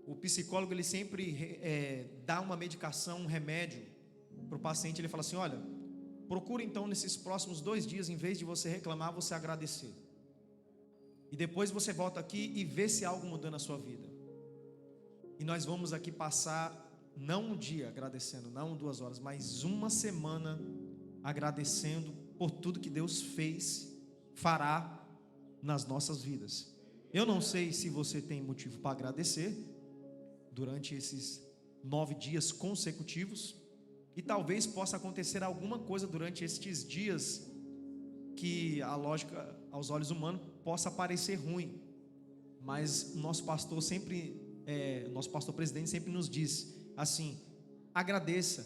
o psicólogo ele sempre dá uma medicação, um remédio para o paciente. Ele fala assim: olha, procura então nesses próximos 2 dias, em vez de você reclamar, você agradecer. E depois você volta aqui e vê se algo mudou na sua vida. E nós vamos aqui passar não um dia agradecendo, não 2 horas, mas uma semana agradecendo por tudo que Deus fez, fará nas nossas vidas. Eu não sei se você tem motivo para agradecer durante esses 9 dias consecutivos, e talvez possa acontecer alguma coisa durante estes dias que a lógica aos olhos humanos possa parecer ruim, mas o nosso pastor presidente sempre nos diz assim: agradeça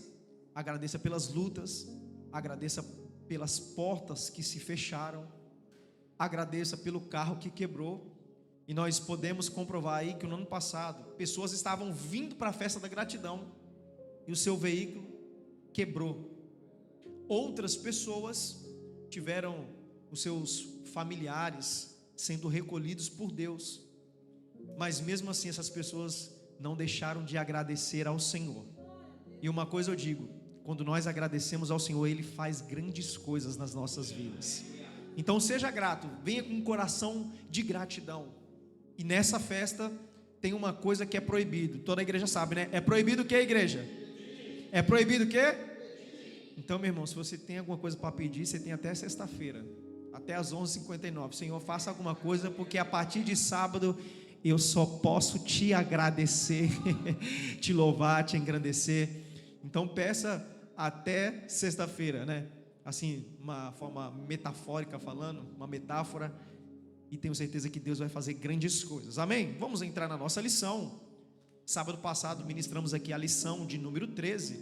pelas lutas, agradeça pelas portas que se fecharam, agradeça pelo carro que quebrou. E nós podemos comprovar aí que no ano passado pessoas estavam vindo para a festa da gratidão e o seu veículo quebrou. Outras pessoas tiveram os seus familiares sendo recolhidos por Deus, mas mesmo assim essas pessoas não deixaram de agradecer ao Senhor. E uma coisa eu digo: quando nós agradecemos ao Senhor, Ele faz grandes coisas nas nossas vidas. Então seja grato, venha com um coração de gratidão. E nessa festa tem uma coisa que é proibido, toda a igreja sabe, né? É proibido o que, igreja? É proibido o que? Então, meu irmão, se você tem alguma coisa para pedir, você tem até sexta-feira, até às 11h59. Senhor, faça alguma coisa, porque a partir de sábado eu só posso te agradecer, te louvar, te engrandecer. Então peça até sexta-feira, né? Assim, uma forma metafórica falando, uma metáfora. E tenho certeza que Deus vai fazer grandes coisas, amém? Vamos entrar na nossa lição. Sábado passado ministramos aqui a lição de número 13,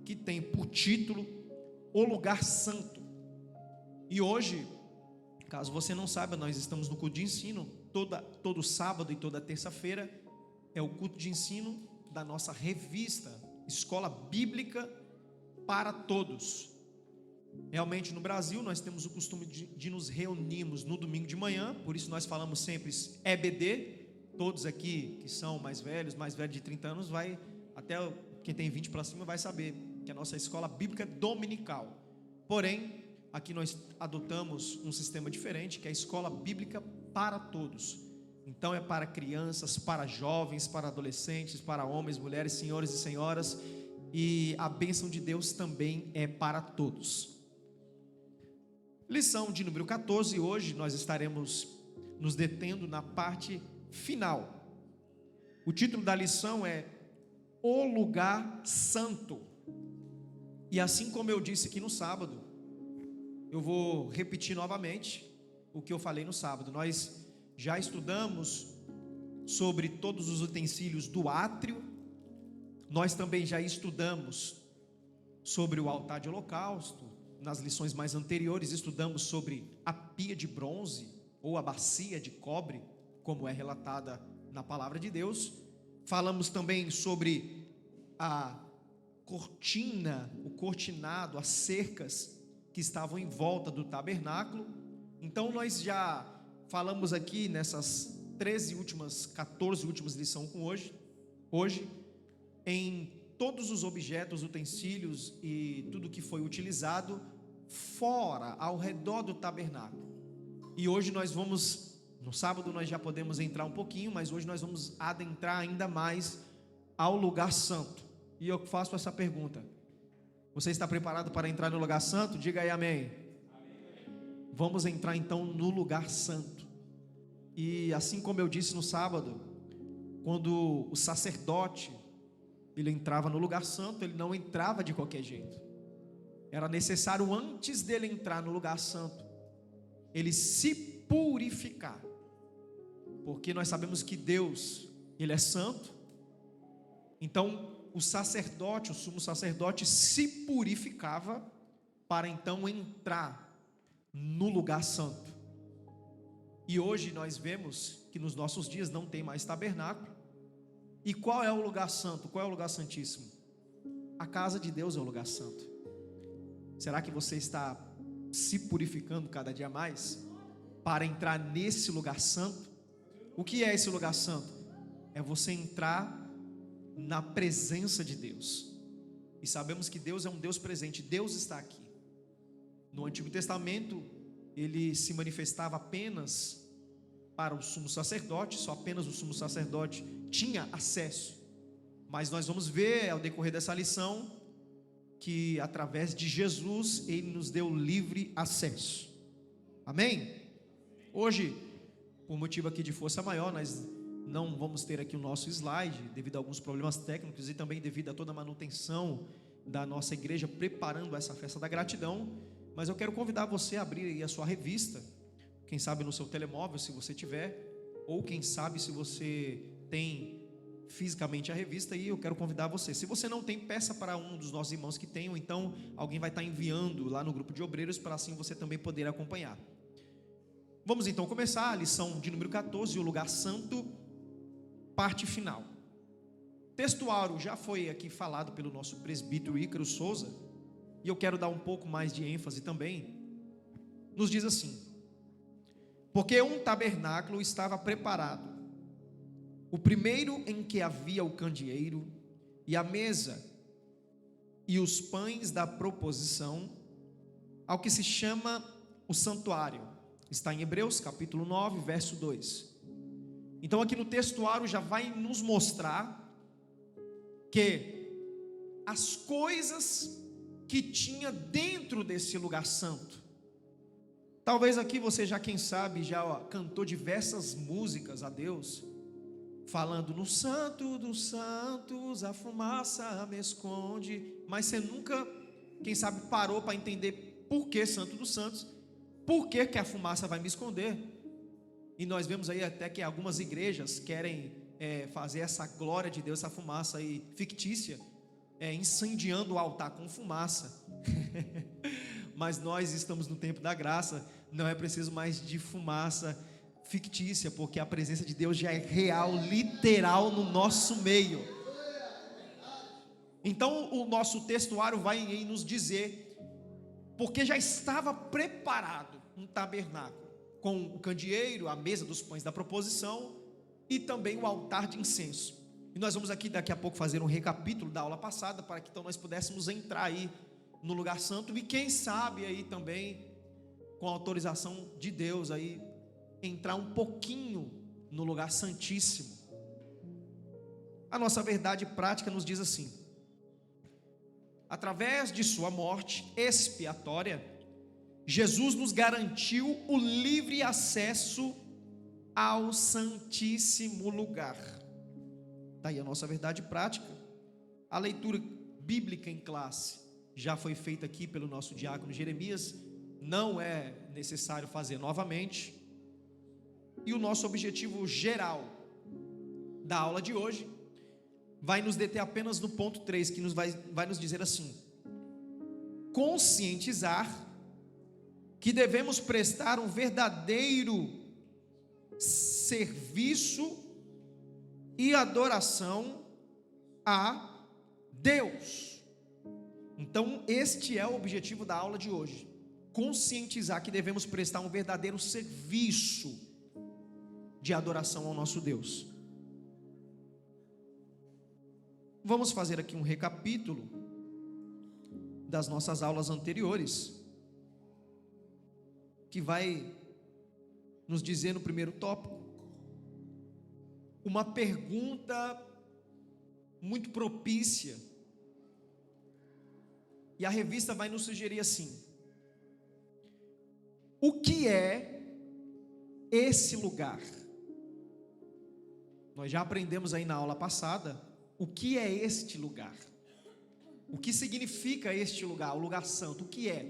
que tem por título O Lugar Santo. E hoje, caso você não saiba, nós estamos no culto de ensino. Todo sábado e toda terça-feira é o culto de ensino da nossa revista Escola Bíblica para Todos. Realmente no Brasil nós temos o costume de nos reunirmos no domingo de manhã, por isso nós falamos sempre EBD. Todos aqui que são mais velhos de 30 anos, até quem tem 20 para cima vai saber que a nossa escola bíblica é dominical. Porém, aqui nós adotamos um sistema diferente, que é a escola bíblica para todos. Então é para crianças, para jovens, para adolescentes, para homens, mulheres, senhores e senhoras. E a bênção de Deus também é para todos. Lição de número 14, hoje nós estaremos nos detendo na parte final. O título da lição é O Lugar Santo. E assim como eu disse aqui no sábado, eu vou repetir novamente o que eu falei no sábado. Nós já estudamos sobre todos os utensílios do átrio. Nós também já estudamos sobre o altar de holocausto. Nas lições mais anteriores estudamos sobre a pia de bronze ou a bacia de cobre, como é relatada na palavra de Deus. Falamos também sobre a cortina, o cortinado, as cercas que estavam em volta do tabernáculo. Então nós já falamos aqui nessas 14 últimas lições com hoje em todos os objetos, utensílios e tudo que foi utilizado fora, ao redor do tabernáculo. E hoje nós vamos, no sábado nós já podemos entrar um pouquinho, mas hoje nós vamos adentrar ainda mais ao lugar santo. E eu faço essa pergunta: você está preparado para entrar no lugar santo? Diga aí amém. Vamos entrar então no lugar santo. E assim como eu disse no sábado, quando o sacerdote ele entrava no lugar santo, ele não entrava de qualquer jeito. Era necessário, antes dele entrar no lugar santo, ele se purificar, porque nós sabemos que Deus, Ele é santo. Então o sacerdote, o sumo sacerdote, se purificava para então entrar no lugar santo. E hoje nós vemos que nos nossos dias não tem mais tabernáculo. E qual é o lugar santo? Qual é o lugar santíssimo? A casa de Deus é o lugar santo. Será que você está se purificando cada dia mais para entrar nesse lugar santo? O que é esse lugar santo? É você entrar na presença de Deus. E sabemos que Deus é um Deus presente, Deus está aqui. No Antigo Testamento, ele se manifestava apenas para o sumo sacerdote, só apenas o sumo sacerdote tinha acesso. Mas nós vamos ver ao decorrer dessa lição que através de Jesus ele nos deu livre acesso. Amém? Hoje, por motivo aqui de força maior, nós não vamos ter aqui o nosso slide, devido a alguns problemas técnicos e também devido a toda a manutenção da nossa igreja preparando essa festa da gratidão. Mas eu quero convidar você a abrir aí a sua revista, quem sabe no seu telemóvel, se você tiver, ou quem sabe se você tem fisicamente a revista, e eu quero convidar você. Se você não tem, peça para um dos nossos irmãos que tenham, então alguém vai estar enviando lá no grupo de obreiros, para assim você também poder acompanhar. Vamos então começar a lição de número 14, o lugar santo, parte final. Textuário já foi aqui falado pelo nosso presbítero Ícaro Souza, e eu quero dar um pouco mais de ênfase também. Nos diz assim: porque um tabernáculo estava preparado, o primeiro em que havia o candeeiro e a mesa e os pães da proposição, ao que se chama o santuário. Está em Hebreus capítulo 9, verso 2. Então aqui no textuário já vai nos mostrar que as coisas que tinha dentro desse lugar santo. Talvez aqui você já, quem sabe, já cantou diversas músicas a Deus, falando no santo dos santos, a fumaça me esconde, mas você nunca, quem sabe, parou para entender por que santo dos santos, por que a fumaça vai me esconder. E nós vemos aí até que algumas igrejas querem fazer essa glória de Deus, essa fumaça aí fictícia, incendiando o altar com fumaça. Mas nós estamos no tempo da graça, não é preciso mais de fumaça fictícia, porque a presença de Deus já é real, literal no nosso meio. Então o nosso textuário vai nos dizer, porque já estava preparado um tabernáculo, com o candeeiro, a mesa dos pães da proposição e também o altar de incenso. E nós vamos aqui daqui a pouco fazer um recapítulo da aula passada, para que então nós pudéssemos entrar aí no lugar santo, e quem sabe aí também, com a autorização de Deus aí, entrar um pouquinho no lugar santíssimo. A nossa verdade prática nos diz assim: através de sua morte expiatória, Jesus nos garantiu o livre acesso ao santíssimo lugar. Daí a nossa verdade prática. A leitura bíblica em classe já foi feita aqui pelo nosso diácono Jeremias, não é necessário fazer novamente. E o nosso objetivo geral da aula de hoje vai nos deter apenas no ponto 3, que vai nos dizer assim: conscientizar que devemos prestar um verdadeiro serviço e adoração a Deus. Então este é o objetivo da aula de hoje: conscientizar que devemos prestar um verdadeiro serviço de adoração ao nosso Deus. Vamos fazer aqui um recapítulo das nossas aulas anteriores, que vai nos dizer no primeiro tópico uma pergunta muito propícia, e a revista vai nos sugerir assim: o que é esse lugar? Nós já aprendemos aí na aula passada o que é este lugar, o que significa este lugar, o lugar santo. O que é?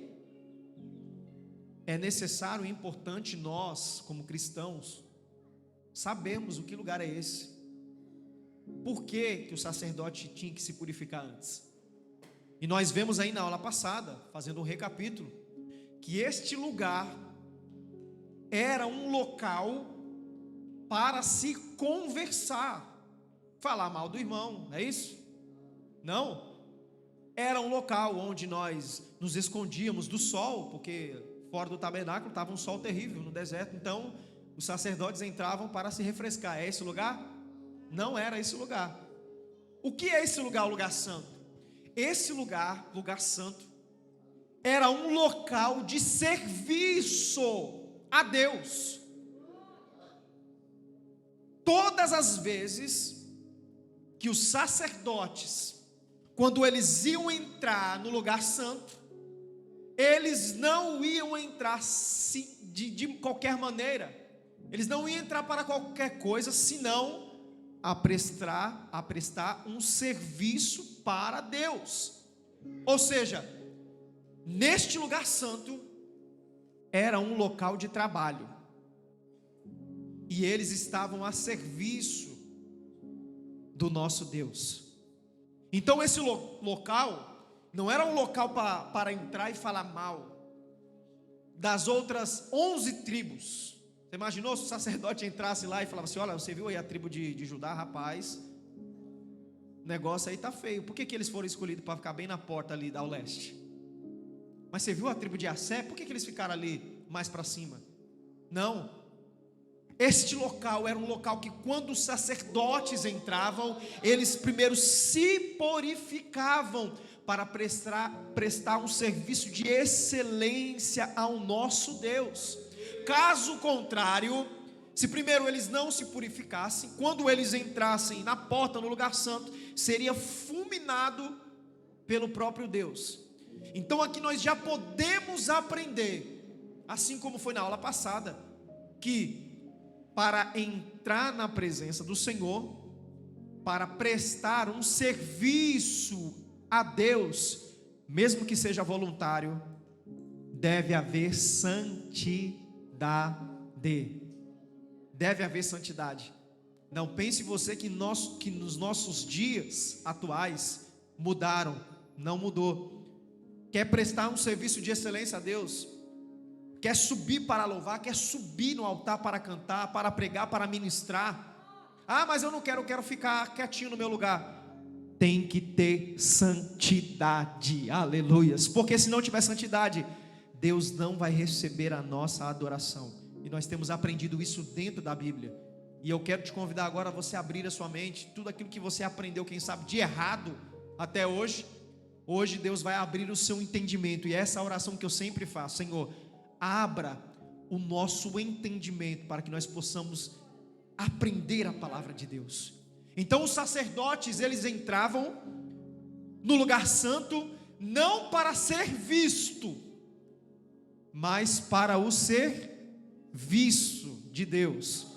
É necessário e importante nós, como cristãos, sabermos o que lugar é esse. Por que o sacerdote tinha que se purificar antes? E nós vemos aí na aula passada, fazendo um recapítulo, que este lugar era um local para se conversar, falar mal do irmão, não é isso? Não, era um local onde nós nos escondíamos do sol, porque fora do tabernáculo estava um sol terrível no deserto, então os sacerdotes entravam para se refrescar. É esse lugar? Não era esse lugar. O que é esse lugar, o lugar santo? Esse lugar, lugar santo, era um local de serviço a Deus. Todas as vezes que os sacerdotes, quando eles iam entrar no lugar santo, eles não iam entrar de qualquer maneira. Eles não iam entrar para qualquer coisa, senão a prestar um serviço para Deus. Ou seja, neste lugar santo era um local de trabalho, e eles estavam a serviço do nosso Deus. Então esse local não era um local para entrar e falar mal das outras 11 tribos. Você imaginou se o sacerdote entrasse lá e falava assim: olha, você viu aí a tribo de Judá, rapaz, o negócio aí tá feio. Por que eles foram escolhidos para ficar bem na porta ali da leste? Mas você viu a tribo de Assé? Por que eles ficaram ali mais para cima? Não. Este local era um local que, quando os sacerdotes entravam, eles primeiro se purificavam para prestar um serviço de excelência ao nosso Deus. Caso contrário, se primeiro eles não se purificassem, quando eles entrassem na porta, no lugar santo, seria fulminado pelo próprio Deus. Então aqui nós já podemos aprender, assim como foi na aula passada, que para entrar na presença do Senhor, para prestar um serviço a Deus, mesmo que seja voluntário, deve haver santidade. Deve haver santidade. Não pense você que nos nossos dias atuais mudaram. Não mudou. Quer prestar um serviço de excelência a Deus? Quer subir para louvar? Quer subir no altar para cantar, para pregar, para ministrar? Ah, mas eu não quero, eu quero ficar quietinho no meu lugar. Tem que ter santidade, aleluias, porque se não tiver santidade, Deus não vai receber a nossa adoração. E nós temos aprendido isso dentro da Bíblia. E eu quero te convidar agora a você abrir a sua mente, tudo aquilo que você aprendeu, quem sabe de errado até hoje. Hoje Deus vai abrir o seu entendimento, e essa é a oração que eu sempre faço: Senhor, abra o nosso entendimento para que nós possamos aprender a palavra de Deus. Então os sacerdotes, eles entravam no lugar santo não para ser visto, mas para o serviço de Deus.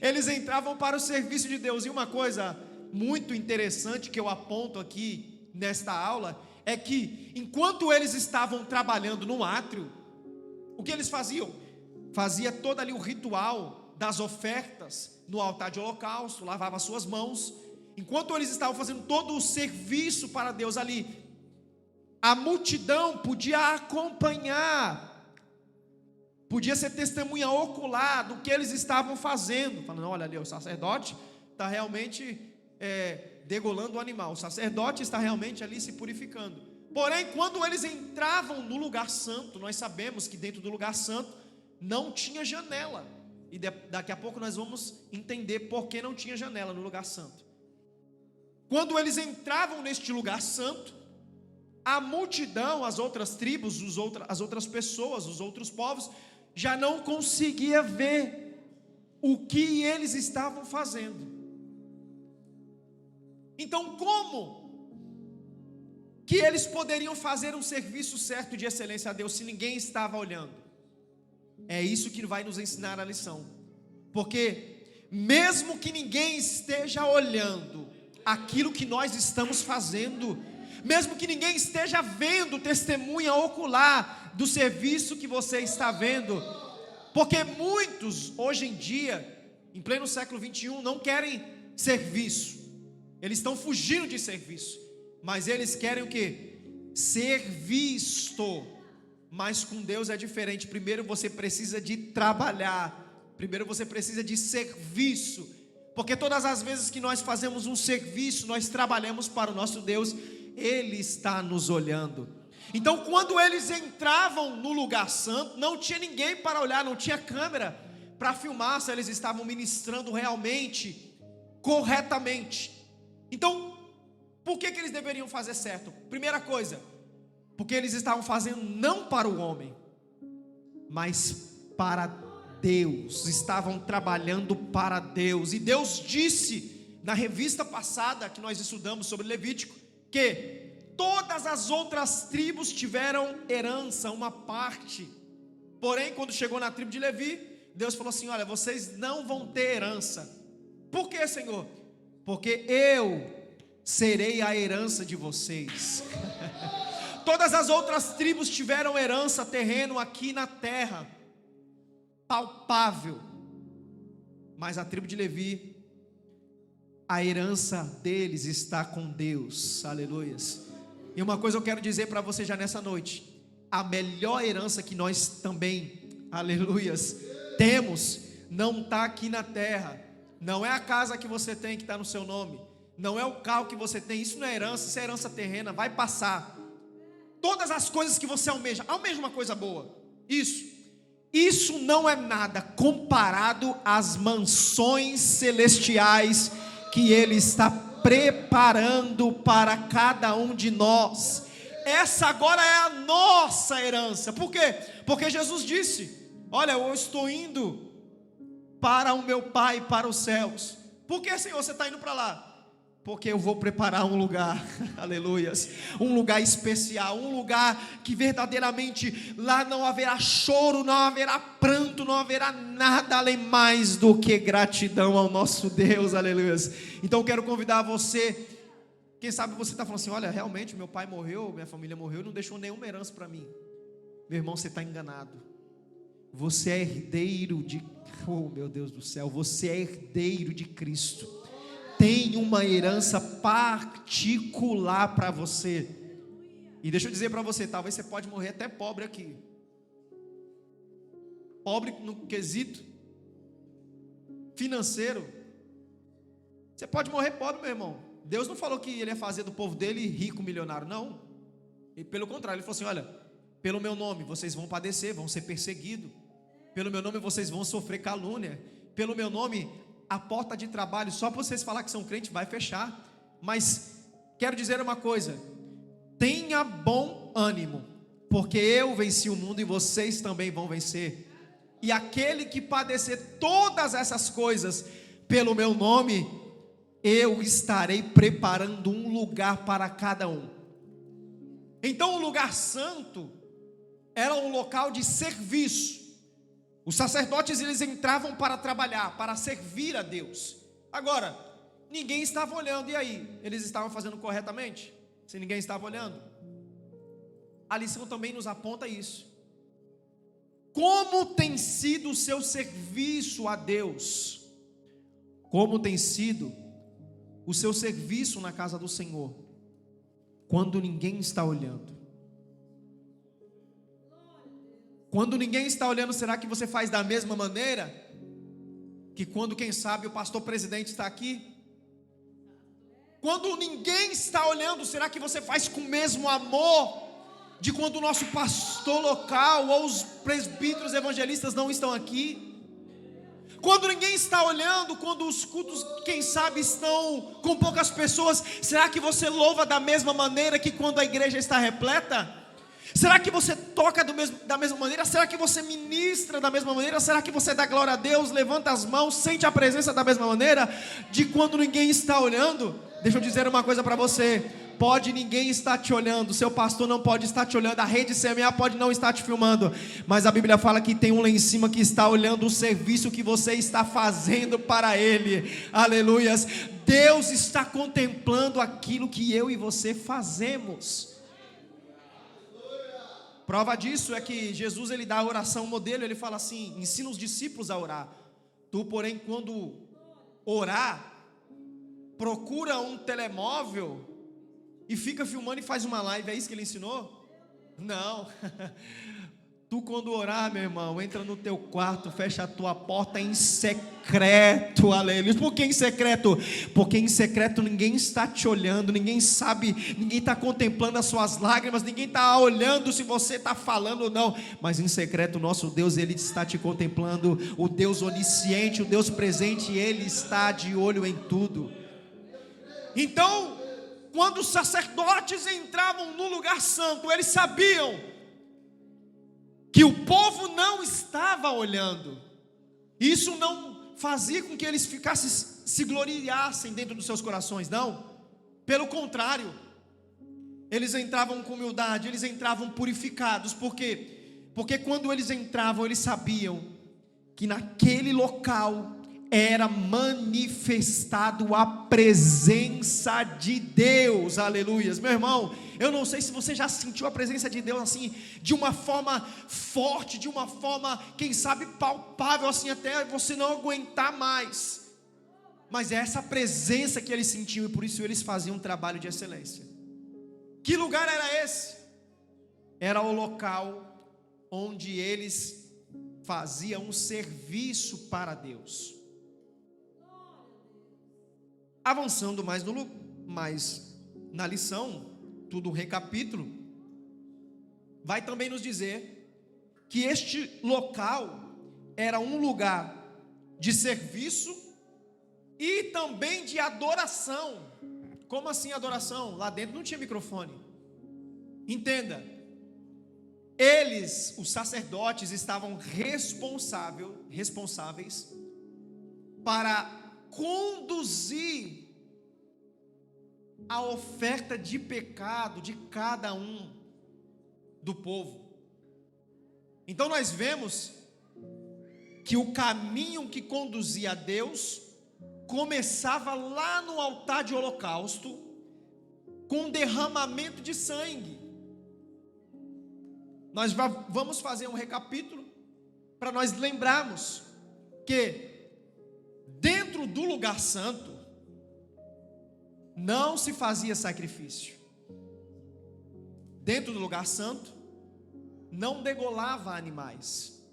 Eles entravam para o serviço de Deus. E uma coisa muito interessante que eu aponto aqui nesta aula é que, enquanto eles estavam trabalhando no átrio, o que eles faziam? Fazia todo ali o ritual das ofertas no altar de holocausto, lavava suas mãos. Enquanto eles estavam fazendo todo o serviço para Deus ali, a multidão podia acompanhar, podia ser testemunha ocular do que eles estavam fazendo, falando: olha ali, o sacerdote está realmente degolando o animal, o sacerdote está realmente ali se purificando. Porém, quando eles entravam no lugar santo, nós sabemos que dentro do lugar santo não tinha janela, e daqui a pouco nós vamos entender por que não tinha janela no lugar santo. Quando eles entravam neste lugar santo, a multidão, as outras tribos, as outras pessoas, os outros povos, já não conseguia ver o que eles estavam fazendo. Então, como que eles poderiam fazer um serviço certo de excelência a Deus se ninguém estava olhando? É isso que vai nos ensinar a lição. Porque mesmo que ninguém esteja olhando aquilo que nós estamos fazendo, mesmo que ninguém esteja vendo testemunha ocular do serviço que você está vendo, porque muitos hoje em dia, em pleno século 21, não querem serviço. Eles estão fugindo de serviço, mas eles querem o quê? Ser visto. Mas com Deus é diferente. Primeiro você precisa de trabalhar, primeiro você precisa de serviço, porque todas as vezes que nós fazemos um serviço, nós trabalhamos para o nosso Deus, Ele está nos olhando. Então, quando eles entravam no lugar santo, não tinha ninguém para olhar, não tinha câmera para filmar se eles estavam ministrando realmente corretamente. Então, por que eles deveriam fazer certo? Primeira coisa, porque eles estavam fazendo não para o homem, mas para Deus. Estavam trabalhando para Deus. E Deus disse na revista passada que nós estudamos sobre Levítico, que todas as outras tribos tiveram herança, uma parte. Porém, quando chegou na tribo de Levi, Deus falou assim: olha, vocês não vão ter herança. Por quê, Senhor? Porque eu serei a herança de vocês. Todas as outras tribos tiveram herança, terreno aqui na terra, palpável. Mas a tribo de Levi, a herança deles está com Deus. Aleluias. E uma coisa eu quero dizer para você já nessa noite: a melhor herança que nós também, aleluias, temos, não está aqui na terra. Não é a casa que você tem que está no seu nome, não é o carro que você tem, isso não é herança, isso é herança terrena, vai passar. Todas as coisas que você almeja uma coisa boa, isso não é nada comparado às mansões celestiais que Ele está preparando para cada um de nós. Essa agora é a nossa herança. Por quê? Porque Jesus disse: olha, eu estou indo para o meu Pai, para os céus. Por que, Senhor, você está indo para lá? Porque eu vou preparar um lugar, aleluias, um lugar especial, um lugar que verdadeiramente lá não haverá choro, não haverá pranto, não haverá nada além mais do que gratidão ao nosso Deus, aleluias. Então eu quero convidar você, quem sabe você está falando assim: olha, realmente meu pai morreu, minha família morreu e não deixou nenhuma herança para mim. Meu irmão, você está enganado. Você é herdeiro de, oh meu Deus do céu, você é herdeiro de Cristo. Tem uma herança particular para você. E deixa eu dizer para você, talvez você pode morrer até pobre aqui. Pobre no quesito financeiro. Você pode morrer pobre, meu irmão. Deus não falou que Ele ia fazer do povo dele rico, milionário, não. E pelo contrário, Ele falou assim: olha, pelo meu nome vocês vão padecer, vão ser perseguidos. Pelo meu nome vocês vão sofrer calúnia. Pelo meu nome a porta de trabalho, só para vocês falar que são crentes, vai fechar. Mas quero dizer uma coisa: tenha bom ânimo, porque eu venci o mundo e vocês também vão vencer. E aquele que padecer todas essas coisas pelo meu nome, eu estarei preparando um lugar para cada um. Então o lugar santo era um local de serviço. Os sacerdotes, eles entravam para trabalhar, para servir a Deus. Agora, ninguém estava olhando, e aí? Eles estavam fazendo corretamente? Se ninguém estava olhando? A lição também nos aponta isso. Como tem sido o seu serviço a Deus? Como tem sido o seu serviço na casa do Senhor? Quando ninguém está olhando. Quando ninguém está olhando, será que você faz da mesma maneira que quando, quem sabe, o pastor presidente está aqui? Quando ninguém está olhando, será que você faz com o mesmo amor de quando o nosso pastor local ou os presbíteros evangelistas não estão aqui? Quando ninguém está olhando, quando os cultos, quem sabe, estão com poucas pessoas, será que você louva da mesma maneira que quando a igreja está repleta? Será que você toca da mesma maneira? Será que você ministra da mesma maneira? Será que você dá glória a Deus, levanta as mãos, sente a presença da mesma maneira de quando ninguém está olhando? Deixa eu dizer uma coisa para você: pode ninguém estar te olhando, seu pastor não pode estar te olhando, a rede CMA pode não estar te filmando, mas a Bíblia fala que tem um lá em cima que está olhando o serviço que você está fazendo para Ele. Aleluias. Deus está contemplando aquilo que eu e você fazemos. Prova disso é que Jesus, ele dá a oração modelo. Ele fala assim: ensina os discípulos a orar. Tu, porém, quando orar, procura um telemóvel e fica filmando e faz uma live. É isso que ele ensinou? Não. Tu quando orar, meu irmão, entra no teu quarto, fecha a tua porta em secreto, aleluia. Por que em secreto? Porque em secreto ninguém está te olhando, ninguém sabe, ninguém está contemplando as suas lágrimas, ninguém está olhando se você está falando ou não, mas em secreto o nosso Deus, Ele está te contemplando, o Deus onisciente, o Deus presente, Ele está de olho em tudo. Então, quando os sacerdotes entravam no lugar santo, eles sabiam que o povo não estava olhando. Isso não fazia com que eles se gloriassem dentro dos seus corações, não. Pelo contrário, eles entravam com humildade, eles entravam purificados. Por quê? Porque quando eles entravam, eles sabiam que naquele local era manifestado a presença de Deus, aleluias. Meu irmão, eu não sei se você já sentiu a presença de Deus assim, de uma forma forte, de uma forma, quem sabe, palpável, assim, até você não aguentar mais. Mas é essa presença que eles sentiam, e por isso eles faziam um trabalho de excelência. Que lugar era esse? Era o local onde eles faziam um serviço para Deus. Avançando mais na lição, tudo recapítulo, vai também nos dizer que este local era um lugar de serviço e também de adoração. Como assim adoração? Lá dentro não tinha microfone. Entenda, eles, os sacerdotes, estavam responsáveis para conduzir a oferta de pecado de cada um do povo. Então nós vemos que o caminho que conduzia a Deus começava lá no altar de holocausto, com derramamento de sangue. Nós vamos fazer um recapítulo para nós lembrarmos que dentro do lugar santo não se fazia sacrifício. Dentro do lugar santo não degolava animais.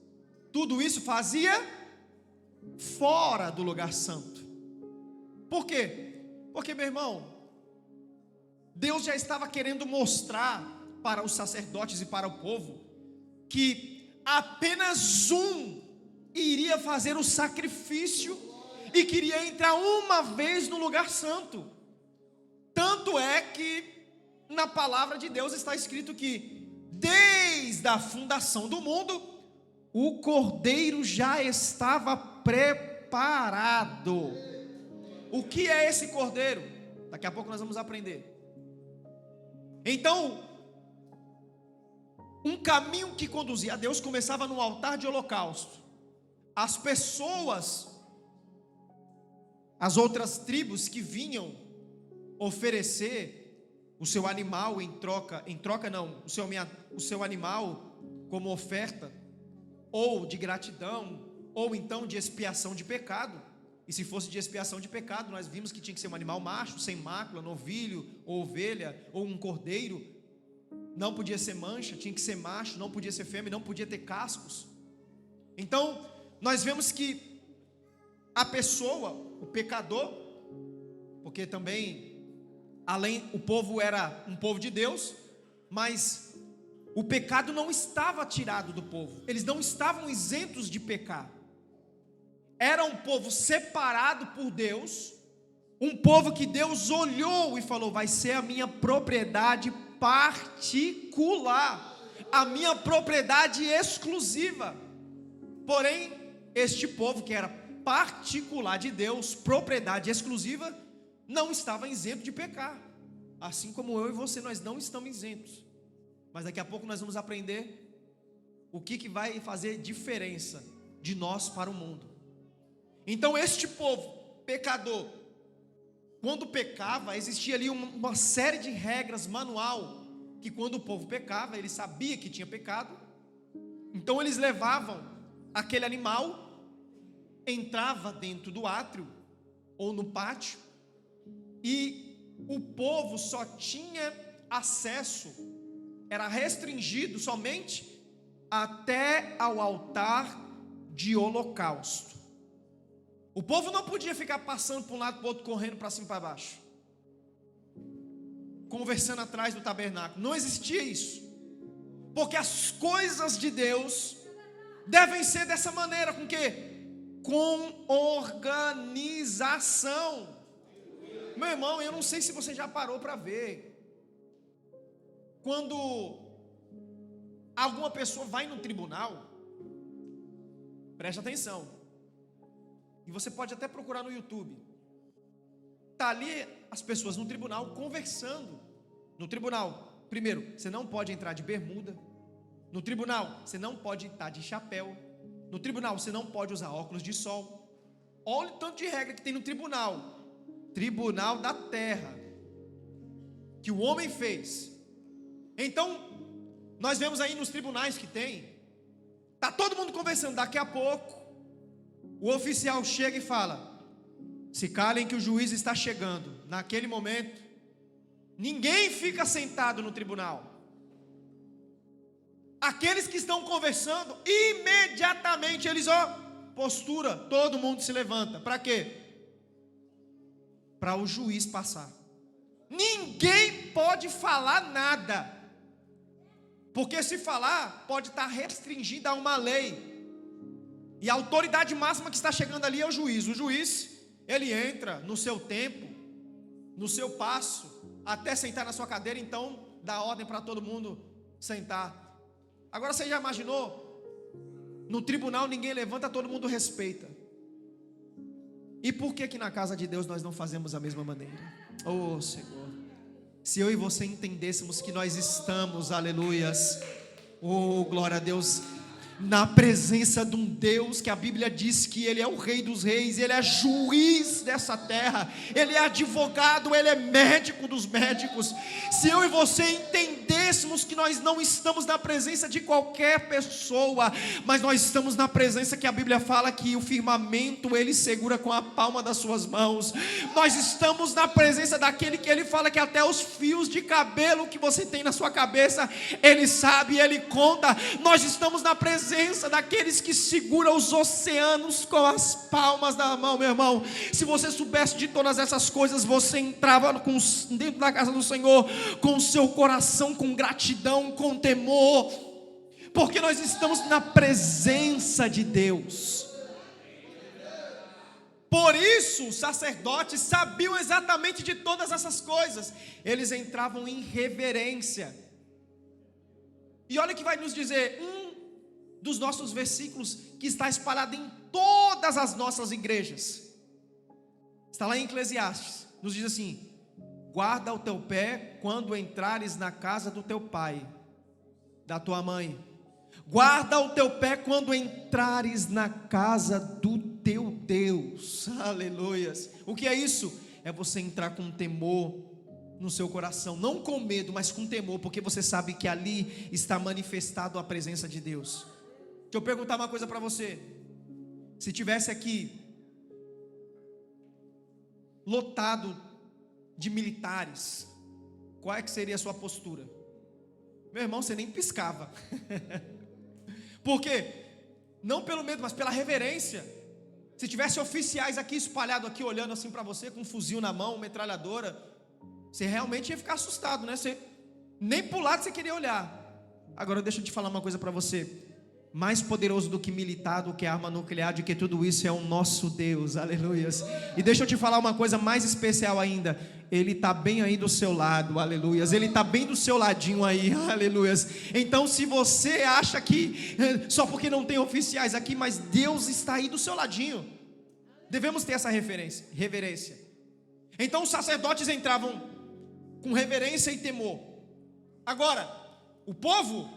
Tudo isso fazia fora do lugar santo. Por quê? Porque, meu irmão, Deus já estava querendo mostrar para os sacerdotes e para o povo que apenas um iria fazer o sacrifício e queria entrar uma vez no lugar santo. Tanto é que na palavra de Deus está escrito que desde a fundação do mundo o cordeiro já estava preparado. O que é esse cordeiro? Daqui a pouco nós vamos aprender. Então, um caminho que conduzia a Deus começava no altar de holocausto. As pessoas, as outras tribos que vinham oferecer o seu animal o seu animal como oferta, ou de gratidão, ou então de expiação de pecado. E se fosse de expiação de pecado, nós vimos que tinha que ser um animal macho, sem mácula, novilho, ou ovelha, ou um cordeiro. Não podia ser mancha, tinha que ser macho, não podia ser fêmea, não podia ter cascos. Então, nós vemos que a pessoa, o pecador, porque também, o povo era um povo de Deus, mas o pecado não estava tirado do povo, eles não estavam isentos de pecar. Era um povo separado por Deus, um povo que Deus olhou e falou: vai ser a minha propriedade particular, a minha propriedade exclusiva. Porém, este povo que era particular de Deus, propriedade exclusiva, não estava isento de pecar. Assim como eu e você, nós não estamos isentos. Mas daqui a pouco nós vamos aprender o que vai fazer diferença de nós para o mundo. Então este povo pecador, quando pecava, existia ali uma série de regras manual, que quando o povo pecava, ele sabia que tinha pecado. Então eles levavam aquele animal, entrava dentro do átrio ou no pátio, e o povo só tinha acesso, era restringido somente até ao altar de holocausto. O povo não podia ficar passando para um lado para o outro, correndo para cima e para baixo, conversando atrás do tabernáculo. Não existia isso, porque as coisas de Deus devem ser dessa maneira, com quê? Com organização. Meu irmão, eu não sei se você já parou para ver, quando alguma pessoa vai no tribunal, preste atenção, e você pode até procurar no YouTube, está ali as pessoas no tribunal conversando. No tribunal, primeiro, você não pode entrar de bermuda. No tribunal, você não pode estar de chapéu. No tribunal, você não pode usar óculos de sol. Olha o tanto de regra que tem no tribunal. Tribunal da terra, que o homem fez. Então, nós vemos aí nos tribunais que tem, está todo mundo conversando. Daqui a pouco, o oficial chega e fala: se calem que o juiz está chegando. Naquele momento, ninguém fica sentado no tribunal. Aqueles que estão conversando, imediatamente eles, postura, todo mundo se levanta. Para quê? Para o juiz passar. Ninguém pode falar nada, porque se falar, pode estar restringido a uma lei. E a autoridade máxima que está chegando ali é o juiz. O juiz, ele entra no seu tempo, no seu passo, até sentar na sua cadeira. Então dá ordem para todo mundo sentar. Agora você já imaginou? No tribunal ninguém levanta, todo mundo respeita. E por que na casa de Deus nós não fazemos da mesma maneira? Oh Senhor, se eu e você entendêssemos que nós estamos, aleluias, oh glória a Deus, na presença de um Deus que a Bíblia diz que Ele é o Rei dos Reis, Ele é juiz dessa terra, Ele é advogado, Ele é médico dos médicos. Se eu e você entendêssemos que nós não estamos na presença de qualquer pessoa, mas nós estamos na presença que a Bíblia fala que o firmamento Ele segura com a palma das suas mãos. Nós estamos na presença daquele que Ele fala que até os fios de cabelo que você tem na sua cabeça, Ele sabe, Ele conta. Nós estamos na presença daqueles que seguram os oceanos com as palmas da mão, meu irmão. Se você soubesse de todas essas coisas, você entrava dentro da casa do Senhor com o seu coração, com gratidão, com temor, porque nós estamos na presença de Deus. Por isso os sacerdotes sabiam exatamente de todas essas coisas. Eles entravam em reverência. E olha o que vai nos dizer dos nossos versículos, que está espalhado em todas as nossas igrejas. Está lá em Eclesiastes, nos diz assim: guarda o teu pé quando entrares na casa do teu pai, da tua mãe. Guarda o teu pé quando entrares na casa do teu Deus. Aleluias. O que é isso? É você entrar com temor no seu coração, não com medo, mas com temor, porque você sabe que ali está manifestado a presença de Deus. Deixa eu perguntar uma coisa para você. Se tivesse aqui lotado de militares, qual é que seria a sua postura? Meu irmão, você nem piscava. Por quê? Não pelo medo, mas pela reverência. Se tivesse oficiais aqui espalhados aqui, olhando assim para você, com um fuzil na mão, metralhadora, você realmente ia ficar assustado, né? Você, nem pro lado você queria olhar. Agora deixa eu te falar uma coisa para você. Mais poderoso do que militar, do que arma nuclear, de que tudo isso é o nosso Deus, aleluias. E deixa eu te falar uma coisa mais especial ainda. Ele está bem aí do seu lado, aleluias. Ele está bem do seu ladinho aí, aleluias. Então se você acha que só porque não tem oficiais aqui, mas Deus está aí do seu ladinho, devemos ter essa reverência. Então os sacerdotes entravam com reverência e temor. Agora, o povo,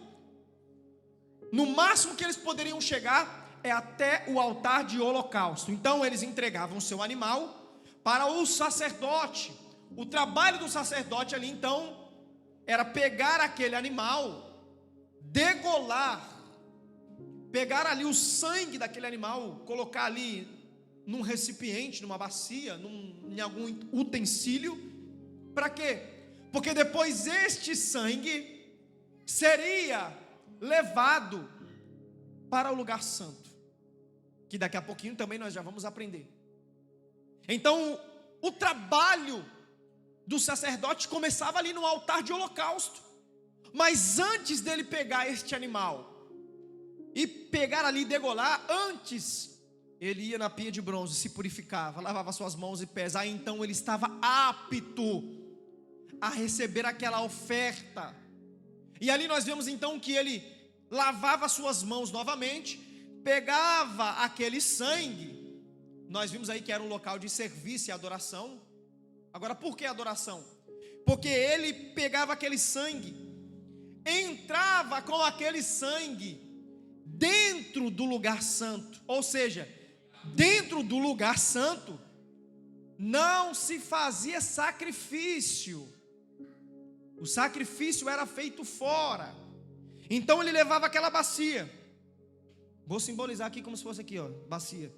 no máximo que eles poderiam chegar é até o altar de holocausto. Então eles entregavam o seu animal para o sacerdote. O trabalho do sacerdote ali então era pegar aquele animal, degolar, pegar ali o sangue daquele animal, colocar ali num recipiente, numa bacia, em algum utensílio. Para quê? Porque depois este sangue seria levado para o lugar santo, que daqui a pouquinho também nós já vamos aprender. Então, o trabalho do sacerdote começava ali no altar de holocausto. Mas antes dele pegar este animal e pegar ali e degolar, antes ele ia na pia de bronze, se purificava, lavava suas mãos e pés. Aí então ele estava apto a receber aquela oferta. E ali nós vemos então que ele lavava suas mãos novamente, pegava aquele sangue. Nós vimos aí que era um local de serviço e adoração. Agora, por que adoração? Porque ele pegava aquele sangue, entrava com aquele sangue dentro do lugar santo. Ou seja, dentro do lugar santo não se fazia sacrifício. O sacrifício era feito fora. Então ele levava aquela bacia. Vou simbolizar aqui como se fosse aqui, ó, bacia.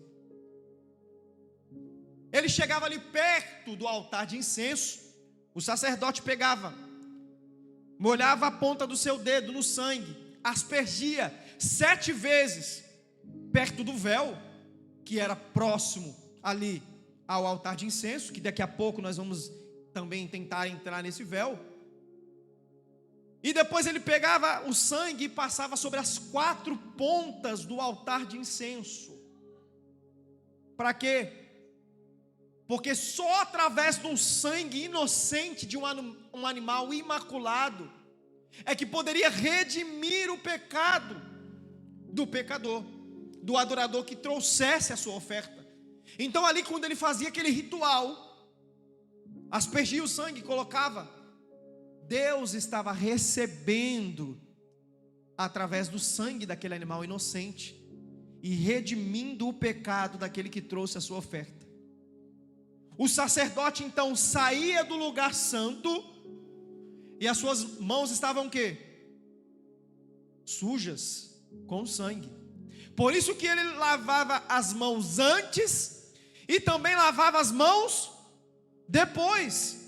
Ele chegava ali perto do altar de incenso. O sacerdote pegava, molhava a ponta do seu dedo no sangue, aspergia 7 vezes perto do véu, que era próximo ali ao altar de incenso, que daqui a pouco nós vamos também tentar entrar nesse véu. E depois ele pegava o sangue e passava sobre as 4 pontas do altar de incenso. Para quê? Porque só através de um sangue inocente de um animal imaculado é que poderia redimir o pecado do pecador, do adorador que trouxesse a sua oferta. Então ali quando ele fazia aquele ritual, aspergia o sangue, colocava, Deus estava recebendo através do sangue daquele animal inocente e redimindo o pecado daquele que trouxe a sua oferta. O sacerdote então saía do lugar santo e as suas mãos estavam o quê? Sujas com sangue. Por isso que ele lavava as mãos antes e também lavava as mãos depois.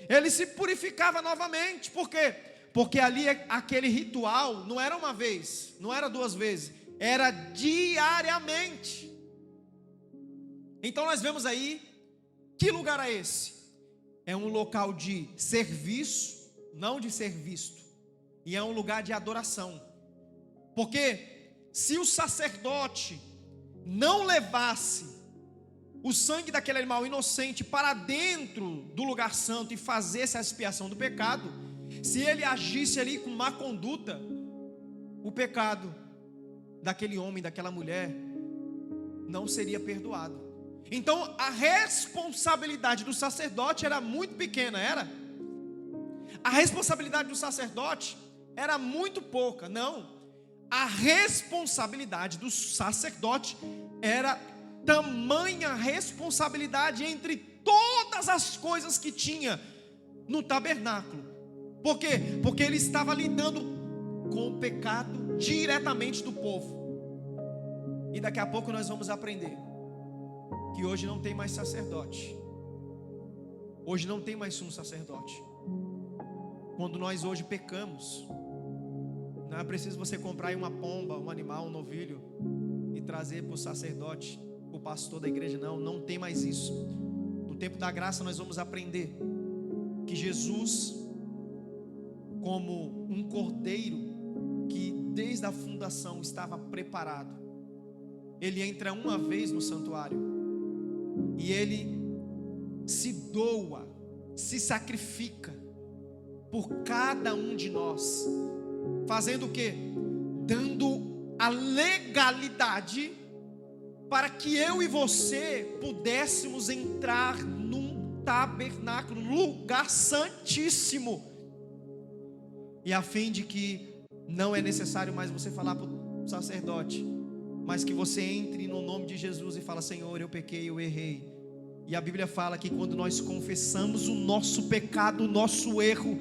Ele se purificava novamente. Por quê? Porque ali aquele ritual não era uma vez, não era 2 vezes, era diariamente. Então nós vemos aí, que lugar é esse? É um local de serviço, não de ser visto. E é um lugar de adoração. Porque se o sacerdote não levasse o sangue daquele animal inocente para dentro do lugar santo e fazesse a expiação do pecado, se ele agisse ali com má conduta, o pecado daquele homem, daquela mulher, não seria perdoado. Então a responsabilidade do sacerdote era muito pequena, era? A responsabilidade do sacerdote era muito pouca, não. A responsabilidade do sacerdote era tamanha responsabilidade entre todas as coisas que tinha no tabernáculo. Por quê? Porque ele estava lidando com o pecado diretamente do povo. E daqui a pouco nós vamos aprender que hoje não tem mais sacerdote. Hoje não tem mais sumo sacerdote. Quando nós hoje pecamos, não é preciso você comprar aí uma pomba, um animal, um novilho e trazer para o sacerdote, o pastor da igreja. Não tem mais isso. No tempo da graça nós vamos aprender que Jesus, como um cordeiro que desde a fundação estava preparado, ele entra uma vez no santuário e ele se doa, se sacrifica por cada um de nós, fazendo o quê? Dando a legalidade para que eu e você pudéssemos entrar num tabernáculo, lugar santíssimo, e a fim de que não é necessário mais você falar para o sacerdote, mas que você entre no nome de Jesus e fala: Senhor, eu pequei, eu errei. E a Bíblia fala que quando nós confessamos o nosso pecado, o nosso erro,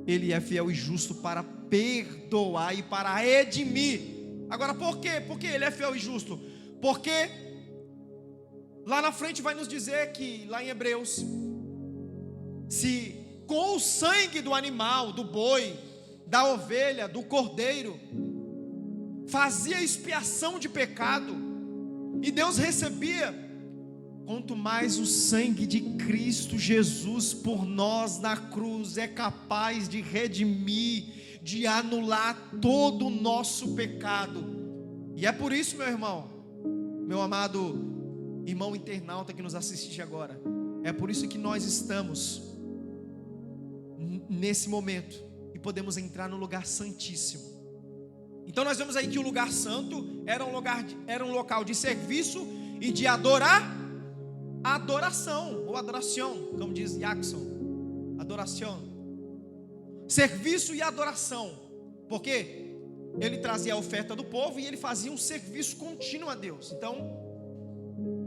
Ele é fiel e justo para perdoar e para redimir. Agora por quê? Porque Ele é fiel e justo? Porque lá na frente vai nos dizer que, lá em Hebreus, se com o sangue do animal, do boi, da ovelha, do cordeiro, fazia expiação de pecado, e Deus recebia. Quanto mais o sangue de Cristo Jesus por nós na cruz é capaz de redimir, de anular todo o nosso pecado. E é por isso, meu irmão, meu amado irmão internauta que nos assiste agora, é por isso que nós estamos nesse momento e podemos entrar no lugar santíssimo. Então nós vemos aí que o lugar santo era um local de serviço e de adoração, ou adoração, como diz Jackson, adoração, serviço e adoração, porque ele trazia a oferta do povo e ele fazia um serviço contínuo a Deus. Então,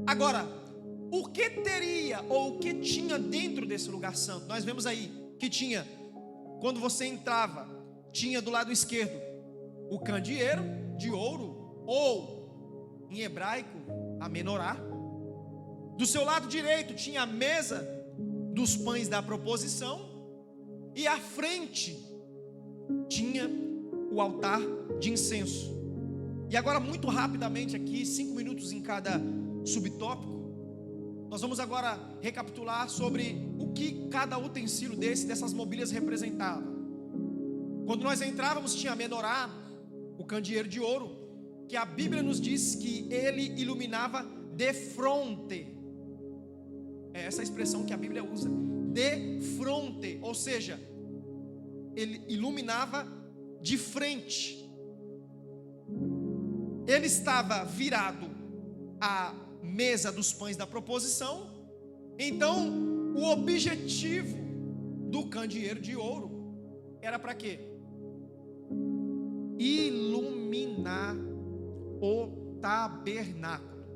agora, o que teria ou o que tinha dentro desse lugar santo? Nós vemos aí que tinha, quando você entrava, tinha do lado esquerdo o candeeiro de ouro, ou em hebraico a menorá. Do seu lado direito tinha a mesa dos pães da proposição, e à frente tinha o altar de incenso. E agora, muito rapidamente aqui, 5 minutos em cada subtópico, nós vamos agora recapitular sobre o que cada utensílio dessas mobílias representava. Quando nós entrávamos, tinha a menorá, o candeeiro de ouro, que a Bíblia nos diz que ele iluminava de fronte. É essa expressão que a Bíblia usa, de fronte, ou seja, ele iluminava de frente. Ele estava virado à mesa dos pães da proposição. Então, o objetivo do candeeiro de ouro era para quê? Iluminar o tabernáculo.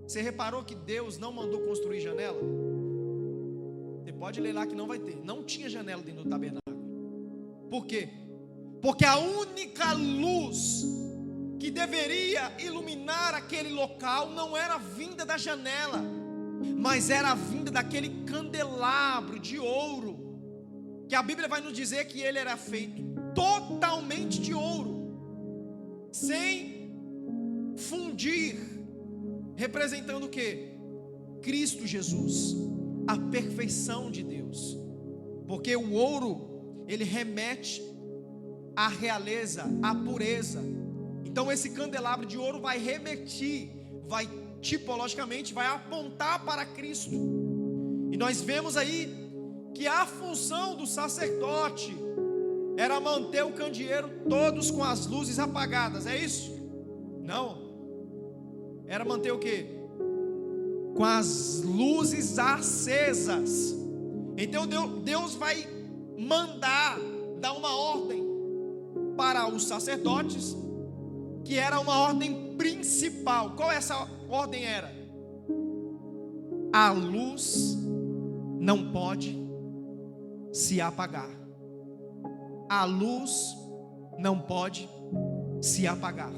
Você reparou que Deus não mandou construir janela? Você pode ler lá que não vai ter. Não tinha janela dentro do tabernáculo. Por quê? Porque a única luz que deveria iluminar aquele local não era vinda da janela, mas era vinda daquele candelabro de ouro, que a Bíblia vai nos dizer que ele era feito totalmente de ouro, sem fundir, representando o que? Cristo Jesus, a perfeição de Deus, porque o ouro, ele remete à realeza, à pureza. Então esse candelabro de ouro vai remeter, tipologicamente, vai apontar para Cristo. E nós vemos aí que a função do sacerdote era manter o candeeiro todos com as luzes apagadas, é isso? Não. Era manter o quê? Com as luzes acesas. Então Deus vai mandar, dar uma ordem para os sacerdotes, que era uma ordem principal. Qual essa ordem era? A luz não pode se apagar. A luz não pode se apagar.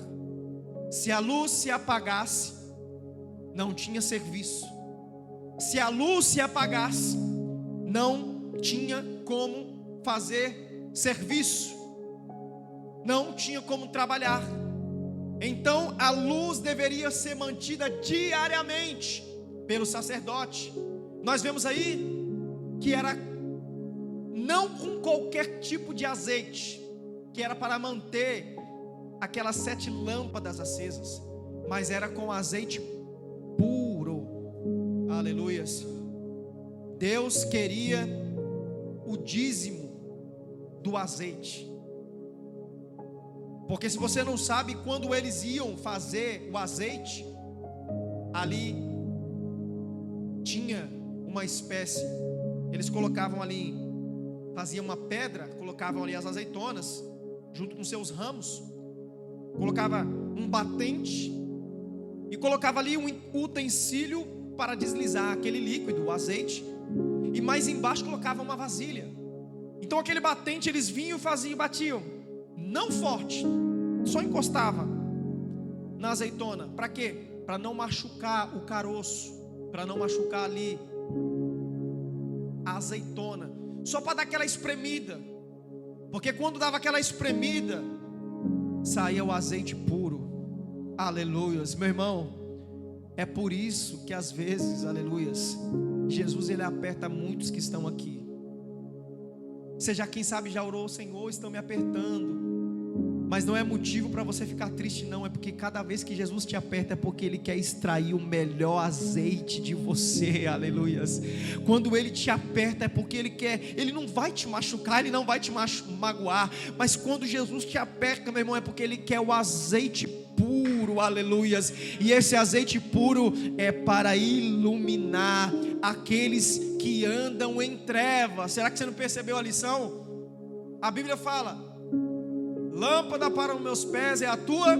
Se a luz se apagasse, não tinha serviço. Se a luz se apagasse, não tinha como fazer serviço, não tinha como trabalhar. Então a luz deveria ser mantida diariamente pelo sacerdote. Nós vemos aí que era não com qualquer tipo de azeite, que era para manter aquelas 7 lâmpadas acesas, mas era com azeite puro. Aleluias. Deus queria o dízimo do azeite. Porque se você não sabe, quando eles iam fazer o azeite, ali tinha uma espécie, eles colocavam ali, faziam uma pedra, colocavam ali as azeitonas, junto com seus ramos, colocava um batente, e colocava ali um utensílio para deslizar aquele líquido, o azeite, e mais embaixo colocava uma vasilha. Então aquele batente eles vinham e batiam, não forte, só encostava na azeitona. Para quê? Para não machucar o caroço, para não machucar ali a azeitona, só para dar aquela espremida. Porque quando dava aquela espremida, saía o azeite puro. Aleluias, meu irmão. É por isso que às vezes, aleluias, Jesus ele aperta muitos que estão aqui. Você já, quem sabe, já orou: Senhor, estão me apertando. Mas não é motivo para você ficar triste, não. É porque cada vez que Jesus te aperta, é porque Ele quer extrair o melhor azeite de você, aleluias. Quando Ele te aperta, é porque Ele quer. Ele não vai te machucar, Ele não vai te magoar. Mas quando Jesus te aperta, meu irmão, é porque Ele quer o azeite puro, aleluias. E esse azeite puro é para iluminar aqueles que andam em trevas. Será que você não percebeu a lição? A Bíblia fala: lâmpada para os meus pés é a tua,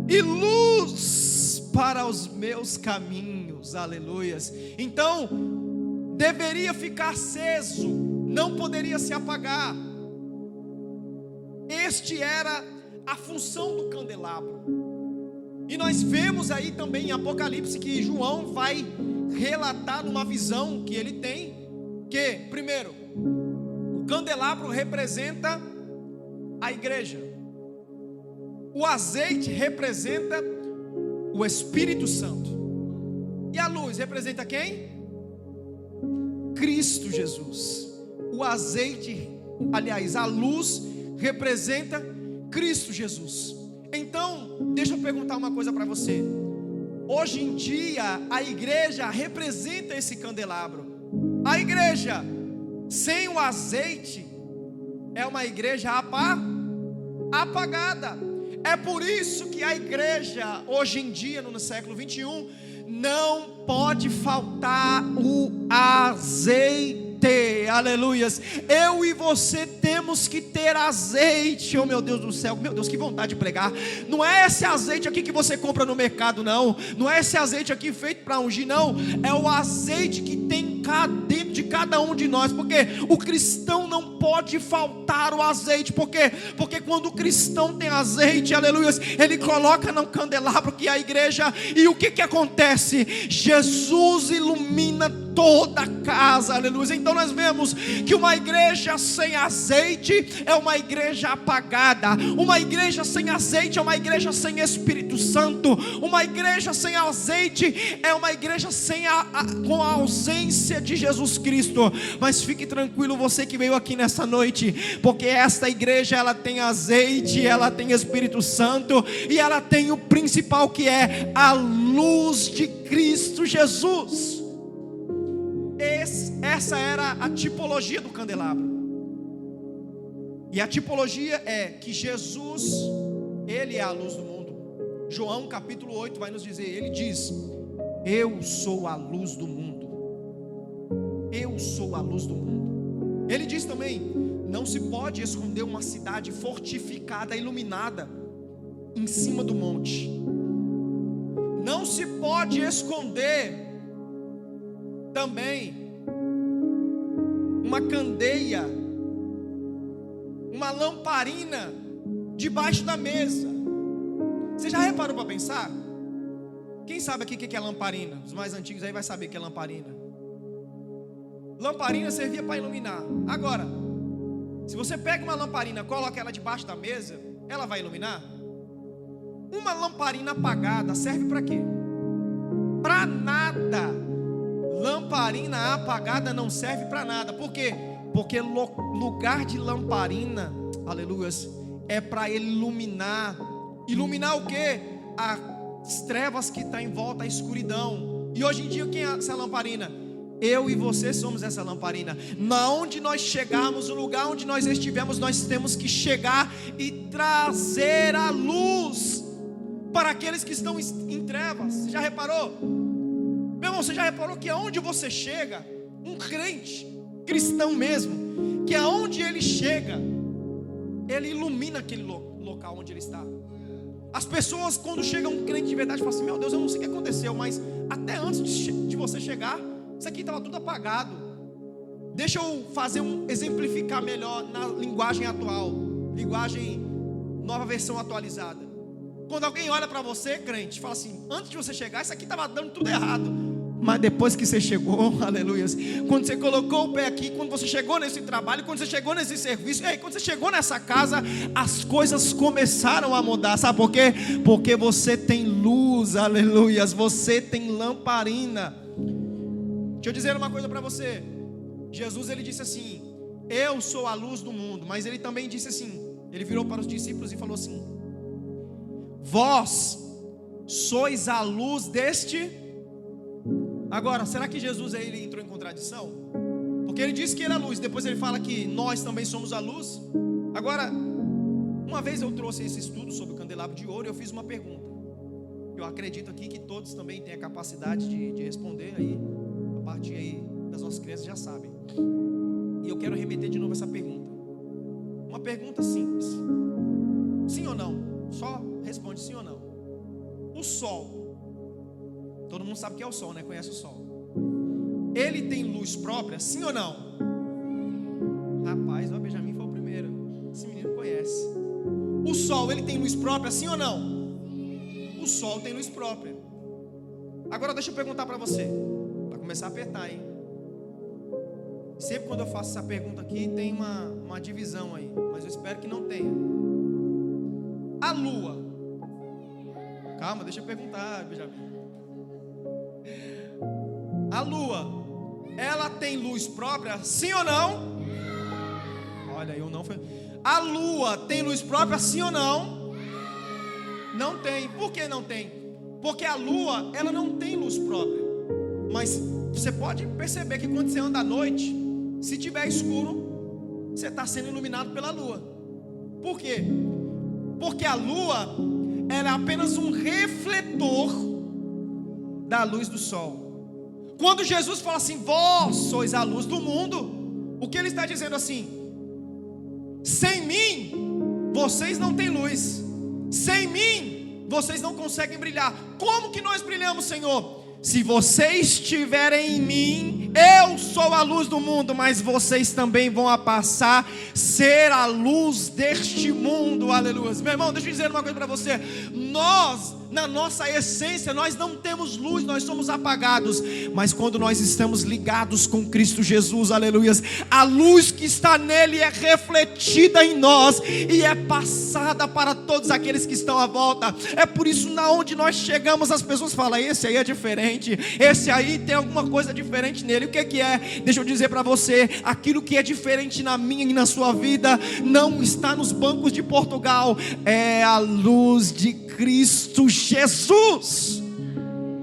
e luz para os meus caminhos, aleluias. Então, deveria ficar aceso, não poderia se apagar. Este era a função do candelabro. E nós vemos aí também em Apocalipse que João vai relatar numa visão que ele tem, que, primeiro, o candelabro representa a igreja, o azeite representa o Espírito Santo, e a luz representa quem? Cristo Jesus. O azeite, aliás, a luz representa Cristo Jesus. Então, deixa eu perguntar uma coisa para você. Hoje em dia, a igreja representa esse candelabro. A igreja sem o azeite é uma igreja apagada. É por isso que a igreja, hoje em dia, no século 21, não pode faltar o azeite. Aleluias. Eu e você temos que ter azeite. Oh meu Deus do céu, meu Deus, que vontade de pregar. Não é esse azeite aqui que você compra no mercado, não. Não é esse azeite aqui feito para ungir, não. É o azeite que tem dentro de cada um de nós. Porque o cristão não pode faltar o azeite. Porque quando o cristão tem azeite, aleluias, ele coloca no candelabro que é a igreja. E o que acontece? Jesus ilumina toda a casa, aleluia. Então nós vemos que uma igreja sem azeite é uma igreja apagada. Uma igreja sem azeite é uma igreja sem Espírito Santo. Uma igreja sem azeite é uma igreja com a ausência de Jesus Cristo. Mas fique tranquilo, você que veio aqui nessa noite, porque esta igreja, ela tem azeite, ela tem Espírito Santo, e ela tem o principal, que é a luz de Cristo Jesus. Essa era a tipologia do candelabro. E a tipologia é que Jesus, Ele é a luz do mundo. João capítulo 8 vai nos dizer, Ele diz: eu sou a luz do mundo. Eu sou a luz do mundo. Ele diz também: não se pode esconder uma cidade fortificada, iluminada, em cima do monte. Não se pode esconder também uma candeia, uma lamparina debaixo da mesa. Você já reparou para pensar? Quem sabe aqui o que é lamparina? Os mais antigos aí vai saber o que é lamparina. Lamparina servia para iluminar. Agora, se você pega uma lamparina, coloca ela debaixo da mesa, ela vai iluminar? Uma lamparina apagada serve para quê? Para nada. Lamparina apagada não serve para nada. Por quê? Porque lugar de lamparina, aleluias, é para iluminar. Iluminar o quê? As trevas que estão em volta, a escuridão. E hoje em dia, quem é essa lamparina? Eu e você somos essa lamparina. Na onde nós chegarmos, o lugar onde nós estivermos, nós temos que chegar e trazer a luz para aqueles que estão em trevas. Você já reparou? Meu irmão, você já reparou que aonde você chega, um crente, cristão mesmo, que aonde ele chega, ele ilumina aquele local onde ele está. As pessoas, quando chega um crente de verdade, falam assim: meu Deus, eu não sei o que aconteceu, mas até antes de você chegar, isso aqui estava tudo apagado. Deixa eu exemplificar melhor na linguagem atual, linguagem, nova versão atualizada. Quando alguém olha para você, crente, fala assim: antes de você chegar, isso aqui estava dando tudo errado, Mas depois que você chegou, aleluia, quando você colocou o pé aqui, quando você chegou nesse trabalho, quando você chegou nesse serviço, quando você chegou nessa casa, as coisas começaram a mudar. Sabe por quê? Porque você tem luz, aleluia, você tem lamparina. Deixa eu dizer uma coisa para você. Jesus, ele disse assim: eu sou a luz do mundo. Mas ele também disse assim, ele virou para os discípulos e falou assim: vós sois a luz deste. Agora, será que Jesus ele entrou em contradição? Porque ele disse que ele é a luz, depois ele fala que nós também somos a luz. Agora, uma vez eu trouxe esse estudo sobre o candelabro de ouro e eu fiz uma pergunta. Eu acredito aqui que todos também têm a capacidade de responder aí, a partir aí das nossas crianças já sabem. E eu quero remeter de novo essa pergunta. Uma pergunta simples. Sim ou não? Só responde sim ou não. O sol, todo mundo sabe que é o sol, né? Conhece o sol. Ele tem luz própria, sim ou não? Rapaz, o Benjamin foi o primeiro. Esse menino conhece. O sol, ele tem luz própria, sim ou não? O sol tem luz própria. Agora deixa eu perguntar para você, para começar a apertar, hein? Sempre quando eu faço essa pergunta aqui, tem uma divisão aí, mas eu espero que não tenha. A lua. Calma, deixa eu perguntar, Benjamin. A lua, ela tem luz própria, sim ou não? Olha, eu não fui. A lua tem luz própria, sim ou não? Não tem. Por que não tem? Porque a lua, ela não tem luz própria. Mas você pode perceber que quando você anda à noite, se tiver escuro, você está sendo iluminado pela lua. Por quê? Porque a lua, ela é apenas um refletor da luz do sol. Quando Jesus fala assim, vós sois a luz do mundo, o que ele está dizendo assim? Sem mim, vocês não têm luz. Sem mim, vocês não conseguem brilhar. Como que nós brilhamos, Senhor? Se vocês estiverem em mim, eu sou a luz do mundo, mas vocês também vão passar a ser a luz deste mundo, aleluia. Meu irmão, deixa eu dizer uma coisa para você. Nós, na nossa essência, nós não temos luz, nós somos apagados. Mas quando nós estamos ligados com Cristo Jesus, aleluia, a luz que está nele é refletida em nós e é passada para todos aqueles que estão à volta. É por isso, na onde nós chegamos, as pessoas falam, esse aí é diferente, esse aí tem alguma coisa diferente nele. O que é? Deixa eu dizer para você, aquilo que é diferente na minha e na sua vida, não está nos bancos de Portugal, é a luz de Cristo Jesus.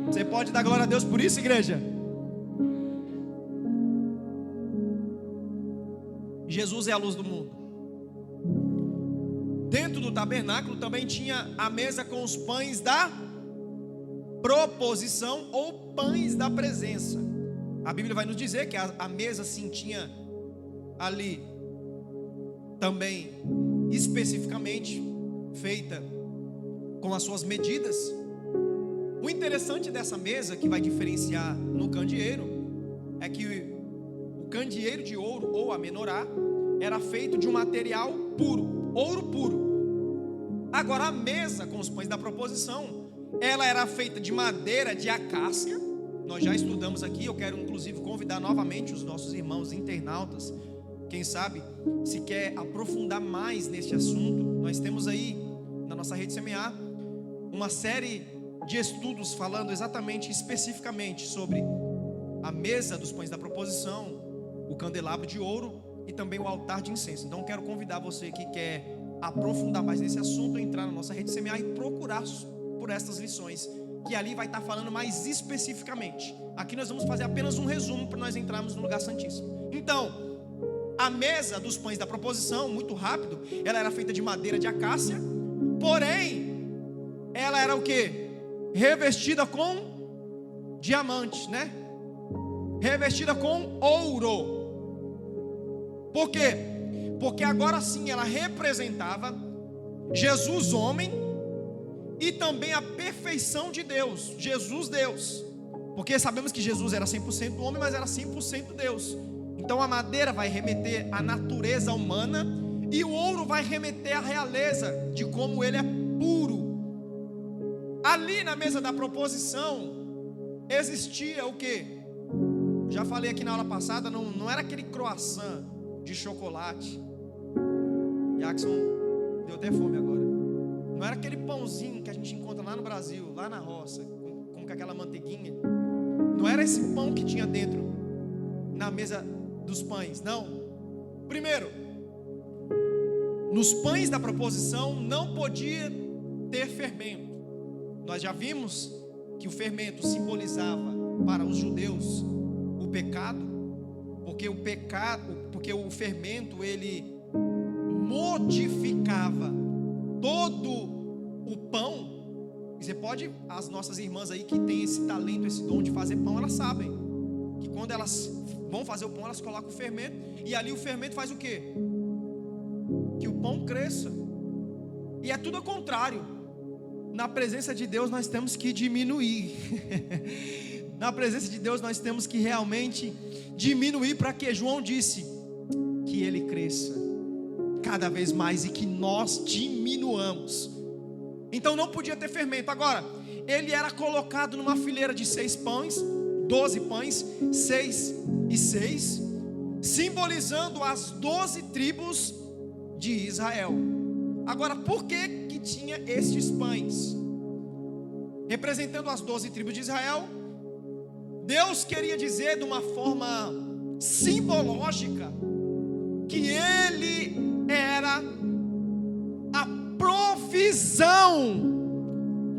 Você pode dar glória a Deus por isso, igreja? Jesus é a luz do mundo. Dentro do tabernáculo também tinha a mesa com os pães da proposição ou pães da presença. A Bíblia vai nos dizer que a mesa sim tinha ali também especificamente feita com as suas medidas. O interessante dessa mesa, que vai diferenciar no candeeiro, é que o candeeiro de ouro ou a menorá era feito de um material puro, ouro puro. Agora a mesa com os pães da proposição, ela era feita de madeira de acácia. Nós já estudamos aqui, eu quero inclusive convidar novamente os nossos irmãos internautas, quem sabe, se quer aprofundar mais neste assunto, nós temos aí na nossa rede CMA uma série de estudos falando exatamente, especificamente sobre a mesa dos pães da proposição, o candelabro de ouro e também o altar de incenso. Então quero convidar você que quer aprofundar mais nesse assunto, a entrar na nossa rede CMA e procurar por estas lições, que ali vai estar falando mais especificamente. Aqui nós vamos fazer apenas um resumo para nós entrarmos no lugar santíssimo. Então, a mesa dos pães da proposição, muito rápido, ela era feita de madeira de acácia, porém ela era o que? Revestida com diamantes, né? Revestida com ouro. Por quê? Porque agora sim ela representava Jesus homem e também a perfeição de Deus, Jesus Deus. Porque sabemos que Jesus era 100% homem, mas era 100% Deus. Então a madeira vai remeter à natureza humana e o ouro vai remeter à realeza de como ele é puro. Ali na mesa da proposição, existia o quê? Já falei aqui na aula passada, não era aquele croissant de chocolate. Jackson deu até fome agora. Não era aquele pãozinho que a gente encontra lá no Brasil, lá na roça, com aquela manteiguinha. Não era esse pão que tinha dentro, na mesa dos pães, não. Primeiro, nos pães da proposição não podia ter fermento. Nós já vimos que o fermento simbolizava para os judeus o pecado, porque o fermento ele modificava todo o pão. E você pode, as nossas irmãs aí que têm esse talento, esse dom de fazer pão, elas sabem que quando elas vão fazer o pão, elas colocam o fermento, e ali o fermento faz o quê? Que o pão cresça. E é tudo ao contrário. Na presença de Deus nós temos que diminuir. Na presença de Deus nós temos que realmente diminuir, para que João disse que ele cresça cada vez mais e que nós diminuamos. Então não podia ter fermento. Agora, ele era colocado numa fileira de 6 pães, 12 pães, 6 e 6, simbolizando as 12 tribos de Israel. Agora, por que tinha estes pães? Representando as 12 tribos de Israel, Deus queria dizer de uma forma simbológica que Ele era a provisão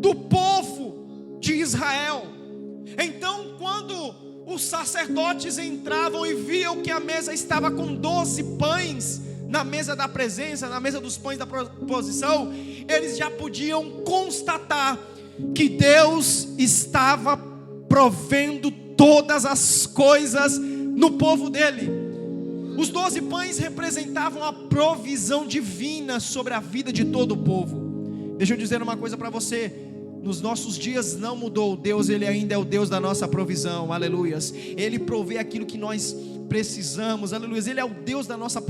do povo de Israel. Então, quando os sacerdotes entravam e viam que a mesa estava com 12 pães, na mesa da presença, na mesa dos pães da proposição, eles já podiam constatar que Deus estava provendo todas as coisas no povo dele. Os 12 pães representavam a provisão divina sobre a vida de todo o povo. Deixa eu dizer uma coisa para você: nos nossos dias não mudou. Deus, Ele ainda é o Deus da nossa provisão, aleluias. Ele provê aquilo que nós precisamos, aleluias. Ele é o Deus da nossa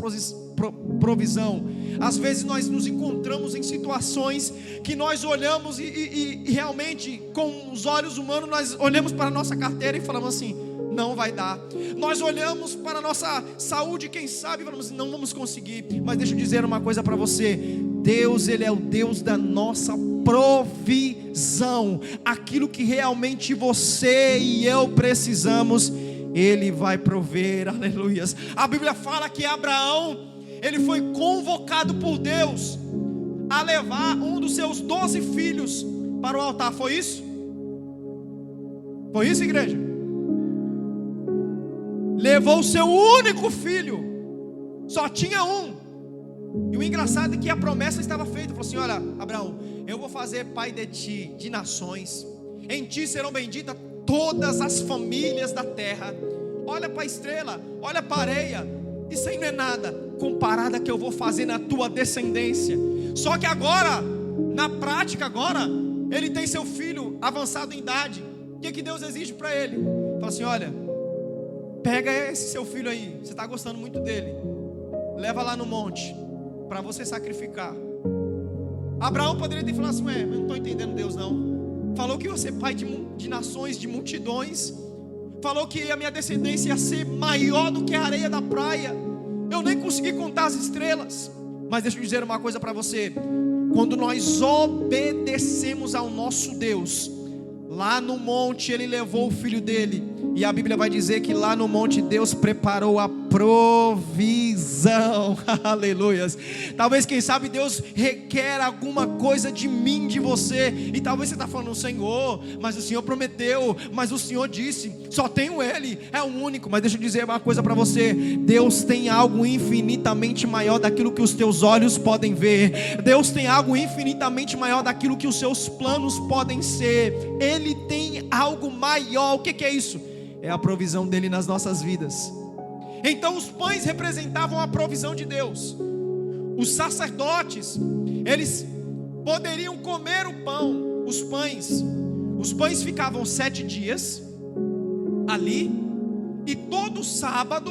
provisão. Às vezes nós nos encontramos em situações que nós olhamos e realmente com os olhos humanos nós olhamos para a nossa carteira e falamos assim: não vai dar. Nós olhamos para a nossa saúde, quem sabe falamos assim: não vamos conseguir. Mas deixa eu dizer uma coisa para você: Deus, Ele é o Deus da nossa provisão. Aquilo que realmente você e eu precisamos, Ele vai prover, aleluias. A Bíblia fala que Abraão, ele foi convocado por Deus a levar um dos seus 12 filhos para o altar. Foi isso? Foi isso, igreja? Levou o seu único filho, só tinha um. E o engraçado é que a promessa estava feita. Falou assim: olha, Abraão, eu vou fazer pai de ti, de nações, em ti serão benditas todas as famílias da terra. Olha para a estrela, olha para a areia, isso aí não é nada comparada que eu vou fazer na tua descendência. Só que agora, na prática agora, ele tem seu filho avançado em idade. O que Deus exige para ele? Fala assim: olha, pega esse seu filho aí, você está gostando muito dele, leva lá no monte para você sacrificar. Abraão poderia ter falado assim: ué, eu não estou entendendo Deus não. Falou que ia ser pai de nações, de multidões. Falou que a minha descendência ia ser maior do que a areia da praia. Eu nem consegui contar as estrelas. Mas deixa eu dizer uma coisa para você: quando nós obedecemos ao nosso Deus, lá no monte Ele levou o filho dele, e a Bíblia vai dizer que lá no monte Deus preparou a provisão. Aleluias. Talvez, quem sabe, Deus requer alguma coisa de mim, de você. E talvez você está falando: Senhor, mas o Senhor prometeu, mas o Senhor disse, só tenho Ele, é o único. Mas deixa eu dizer uma coisa para você: Deus tem algo infinitamente maior daquilo que os teus olhos podem ver. Deus tem algo infinitamente maior daquilo que os seus planos podem ser. Ele tem algo maior. O que é isso? É a provisão dele nas nossas vidas. Então os pães representavam a provisão de Deus. Os sacerdotes, eles poderiam comer o pão, os pães. Os pães ficavam 7 dias ali, e todo sábado,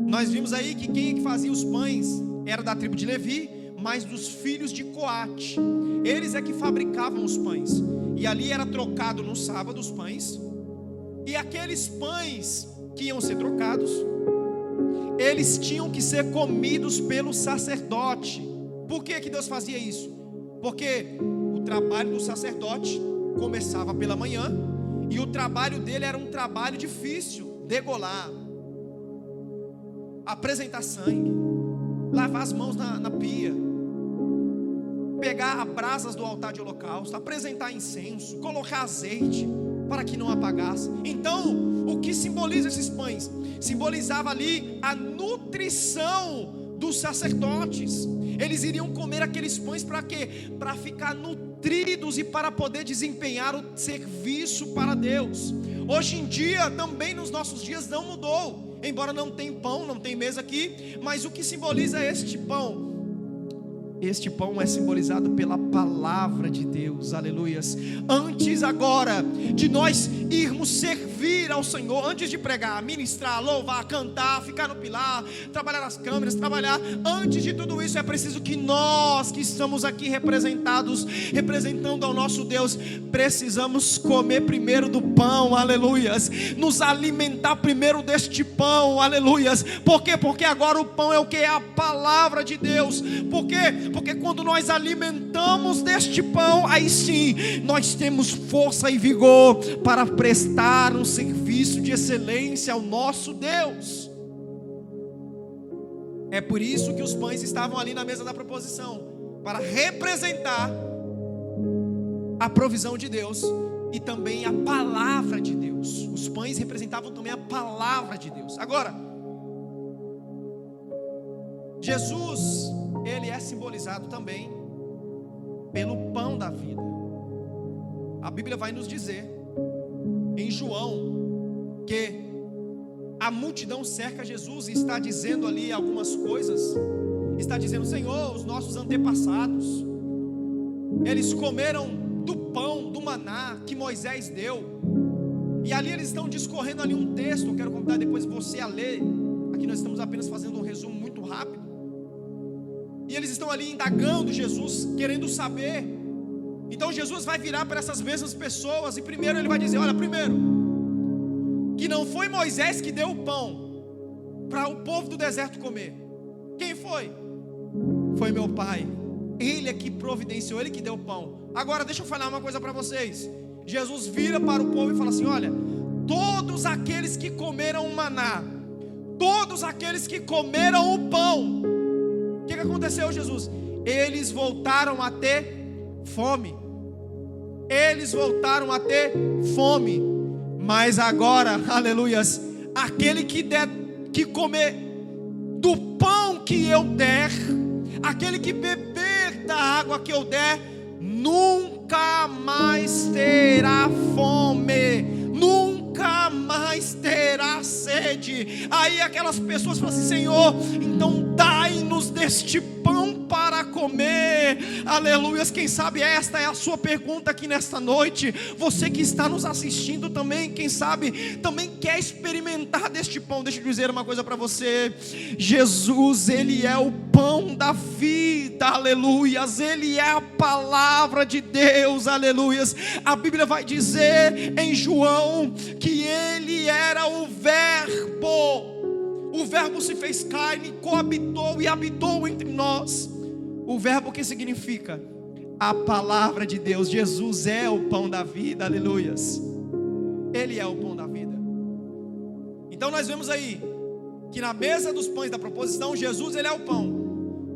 nós vimos aí que quem é que fazia os pães era da tribo de Levi, mas dos filhos de Coate. Eles é que fabricavam os pães. e ali era trocado no sábado os pães, e aqueles pães que iam ser trocados, eles tinham que ser comidos pelo sacerdote. Por que Deus fazia isso? Porque o trabalho do sacerdote começava pela manhã, e o trabalho dele era um trabalho difícil: degolar, apresentar sangue, lavar as mãos na pia, pegar as brasas do altar de holocausto, apresentar incenso, colocar azeite para que não apagasse. Então, o que simboliza esses pães? Simbolizava ali a nutrição dos sacerdotes. Eles iriam comer aqueles pães para quê? Para ficar nutridos e para poder desempenhar o serviço para Deus. Hoje em dia, também nos nossos dias não mudou. Embora não tenha pão, não tem mesa aqui, mas o que simboliza este pão? Este pão é simbolizado pela palavra de Deus, aleluias. Antes agora de nós irmos servir ao Senhor, antes de pregar, ministrar, louvar, cantar, ficar no pilar, trabalhar nas câmeras, antes de tudo isso é preciso que nós que estamos aqui representando ao nosso Deus, precisamos comer primeiro do pão, aleluias, nos alimentar primeiro deste pão, aleluias. Por quê? Porque agora o pão é o que? É a palavra de Deus. Por quê? Porque quando nós alimentamos deste pão, aí sim, nós temos força e vigor para prestar um serviço de excelência ao nosso Deus. É por isso que os pães estavam ali na mesa da proposição, para representar a provisão de Deus e também a palavra de Deus. Os pães representavam também a palavra de Deus. Agora, Jesus, ele é simbolizado também pelo pão da vida. A Bíblia vai nos dizer em João que a multidão cerca Jesus e está dizendo ali algumas coisas. Está dizendo: Senhor, os nossos antepassados, eles comeram do pão, do maná que Moisés deu. E ali eles estão discorrendo ali um texto. Eu quero convidar depois você a ler. Aqui nós estamos apenas fazendo um resumo muito rápido. E eles estão ali indagando Jesus, querendo saber. Então Jesus vai virar para essas mesmas pessoas, e primeiro ele vai dizer: olha, primeiro, que não foi Moisés que deu o pão para o povo do deserto comer. Quem foi? Foi meu pai. Ele é que providenciou, ele que deu o pão. Agora deixa eu falar uma coisa para vocês. Jesus vira para o povo e fala assim: olha, todos aqueles que comeram o maná, todos aqueles que comeram o pão, o que aconteceu, Jesus? Eles voltaram a ter fome. Eles voltaram a ter fome. Mas agora, aleluias, aquele que comer do pão que eu der, aquele que beber da água que eu der, nunca mais terá fome, nunca mais terá sede. Aí aquelas pessoas falam assim: Senhor, então dai-nos deste pão para comer, aleluias. Quem sabe esta é a sua pergunta aqui nesta noite. Você que está nos assistindo também, quem sabe também quer experimentar deste pão. Deixa eu dizer uma coisa para você: Jesus, ele é o pão da vida, aleluias. Ele é a palavra de Deus, aleluias. A Bíblia vai dizer em João que ele era o Verbo. O Verbo se fez carne, coabitou e habitou entre nós. O Verbo que significa a palavra de Deus. Jesus é o pão da vida, aleluias. Ele é o pão da vida. Então nós vemos aí que na mesa dos pães da proposição, Jesus, ele é o pão.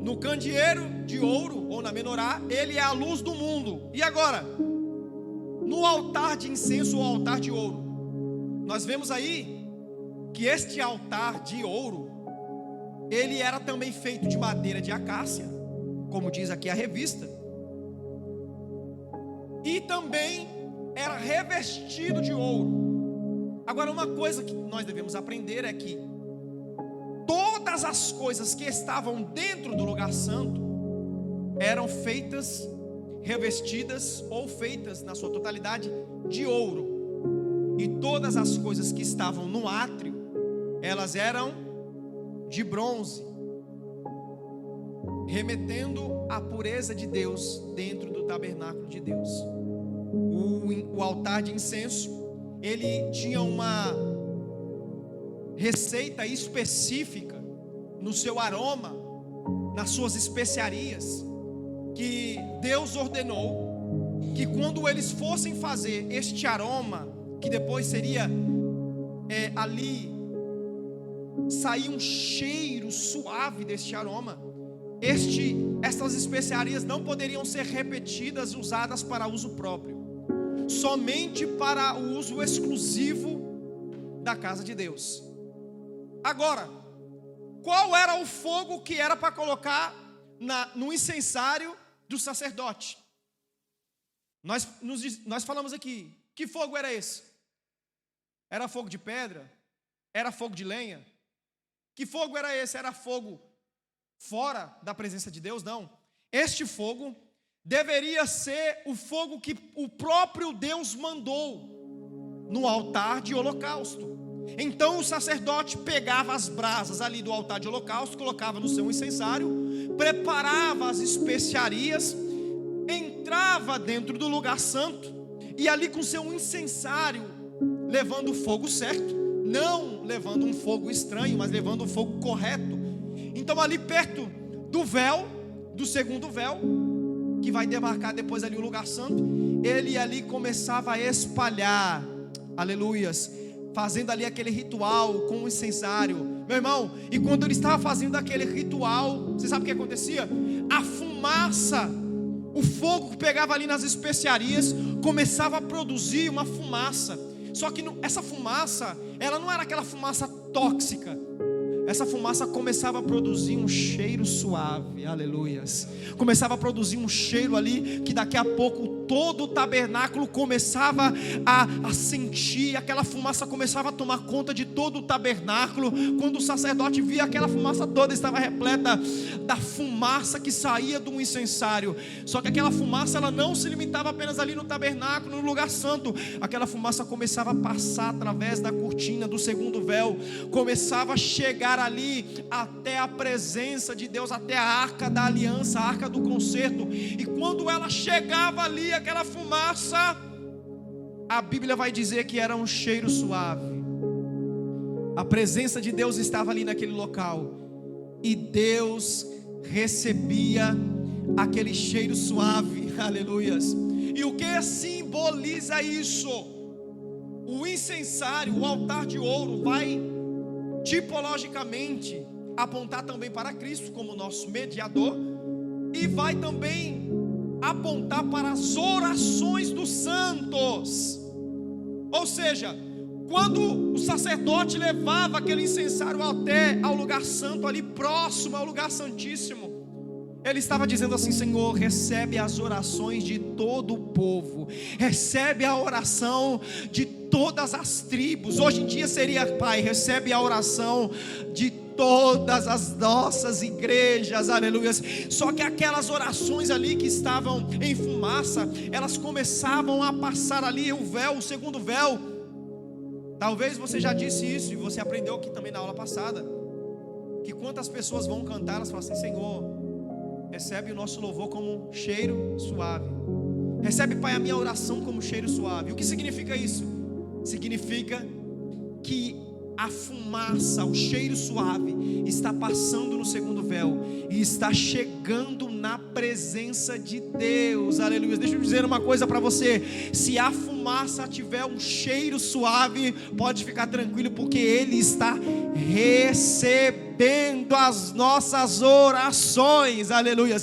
No candeeiro de ouro, ou na menorá, ele é a luz do mundo. E agora, no altar de incenso, ou altar de ouro, nós vemos aí que este altar de ouro, ele era também feito de madeira de acácia, como diz aqui a revista, e também era revestido de ouro. Agora, uma coisa que nós devemos aprender é que todas as coisas que estavam dentro do lugar santo eram feitas, revestidas ou feitas na sua totalidade de ouro. E todas as coisas que estavam no átrio, elas eram de bronze, remetendo à pureza de Deus dentro do tabernáculo de Deus. O altar de incenso, ele tinha uma receita específica no seu aroma, nas suas especiarias, que Deus ordenou que quando eles fossem fazer este aroma, que depois seria ali sair um cheiro suave deste aroma, estas especiarias não poderiam ser repetidas, usadas para uso próprio, somente para o uso exclusivo da casa de Deus. Agora, qual era o fogo que era para colocar no incensário do sacerdote? Nós falamos aqui, que fogo era esse? Era fogo de pedra? Era fogo de lenha? Que fogo era esse? Era fogo fora da presença de Deus? Não. Este fogo deveria ser o fogo que o próprio Deus mandou no altar de holocausto. Então o sacerdote pegava as brasas ali do altar de holocausto, colocava no seu incensário, preparava as especiarias, entrava dentro do lugar santo, e ali com seu incensário, levando o fogo certo, não levando um fogo estranho, mas levando o fogo correto. Então ali perto do véu, do segundo véu, que vai demarcar depois ali o lugar santo, ele ali começava a espalhar, aleluias, fazendo ali aquele ritual com o incensário, meu irmão. E quando ele estava fazendo aquele ritual, você sabe o que acontecia? A fumaça, o fogo que pegava ali nas especiarias, começava a produzir uma fumaça. Só que essa fumaça, ela não era aquela fumaça tóxica. Essa fumaça começava a produzir um cheiro suave, aleluias. Começava a produzir um cheiro ali, que daqui a pouco todo o tabernáculo começava a sentir. Aquela fumaça começava a tomar conta de todo o tabernáculo. Quando o sacerdote via, aquela fumaça toda estava repleta da fumaça que saía do incensário. Só que aquela fumaça, ela não se limitava apenas ali no tabernáculo, no lugar santo. Aquela fumaça começava a passar através da cortina do segundo véu, começava a chegar ali até a presença de Deus, até a arca da aliança, a arca do concerto. E quando ela chegava ali, aquela fumaça, a Bíblia vai dizer que era um cheiro suave. A presença de Deus estava ali naquele local, e Deus recebia aquele cheiro suave, aleluias. E o que simboliza isso? O incensário, o altar de ouro, vai tipologicamente apontar também para Cristo como nosso mediador, e vai também apontar para as orações dos santos. Ou seja, quando o sacerdote levava aquele incensário até ao lugar santo, ali próximo ao lugar santíssimo, ele estava dizendo assim: Senhor, recebe as orações de todo o povo, recebe a oração de todas as tribos. Hoje em dia seria: Pai, recebe a oração de todas as nossas igrejas, aleluia. Só que aquelas orações ali que estavam em fumaça, elas começavam a passar ali o véu, o segundo véu. Talvez você já disse isso, e você aprendeu aqui também na aula passada, que quantas pessoas vão cantar, elas falam assim: Senhor, recebe o nosso louvor como cheiro suave. Recebe, Pai, a minha oração como cheiro suave. O que significa isso? Significa que a fumaça, o cheiro suave está passando no segundo véu e está chegando na presença de Deus, aleluia. Deixa eu dizer uma coisa para você: se a fumaça tiver um cheiro suave, pode ficar tranquilo, porque Ele está recebendo as nossas orações, aleluia.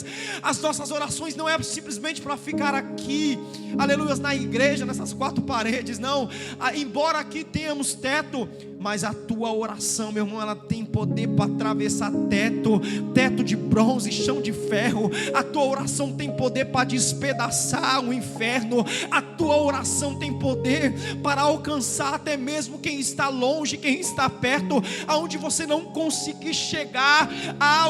As nossas orações não é simplesmente para ficar aqui, aleluia, na igreja, nessas quatro paredes, não. Embora aqui tenhamos teto, mas a tua oração, meu irmão, ela tem poder para atravessar teto de bronze, chão de ferro. A tua oração tem poder para despedaçar o inferno. A tua oração tem poder para alcançar até mesmo quem está longe, quem está perto, aonde você não conseguir chegar.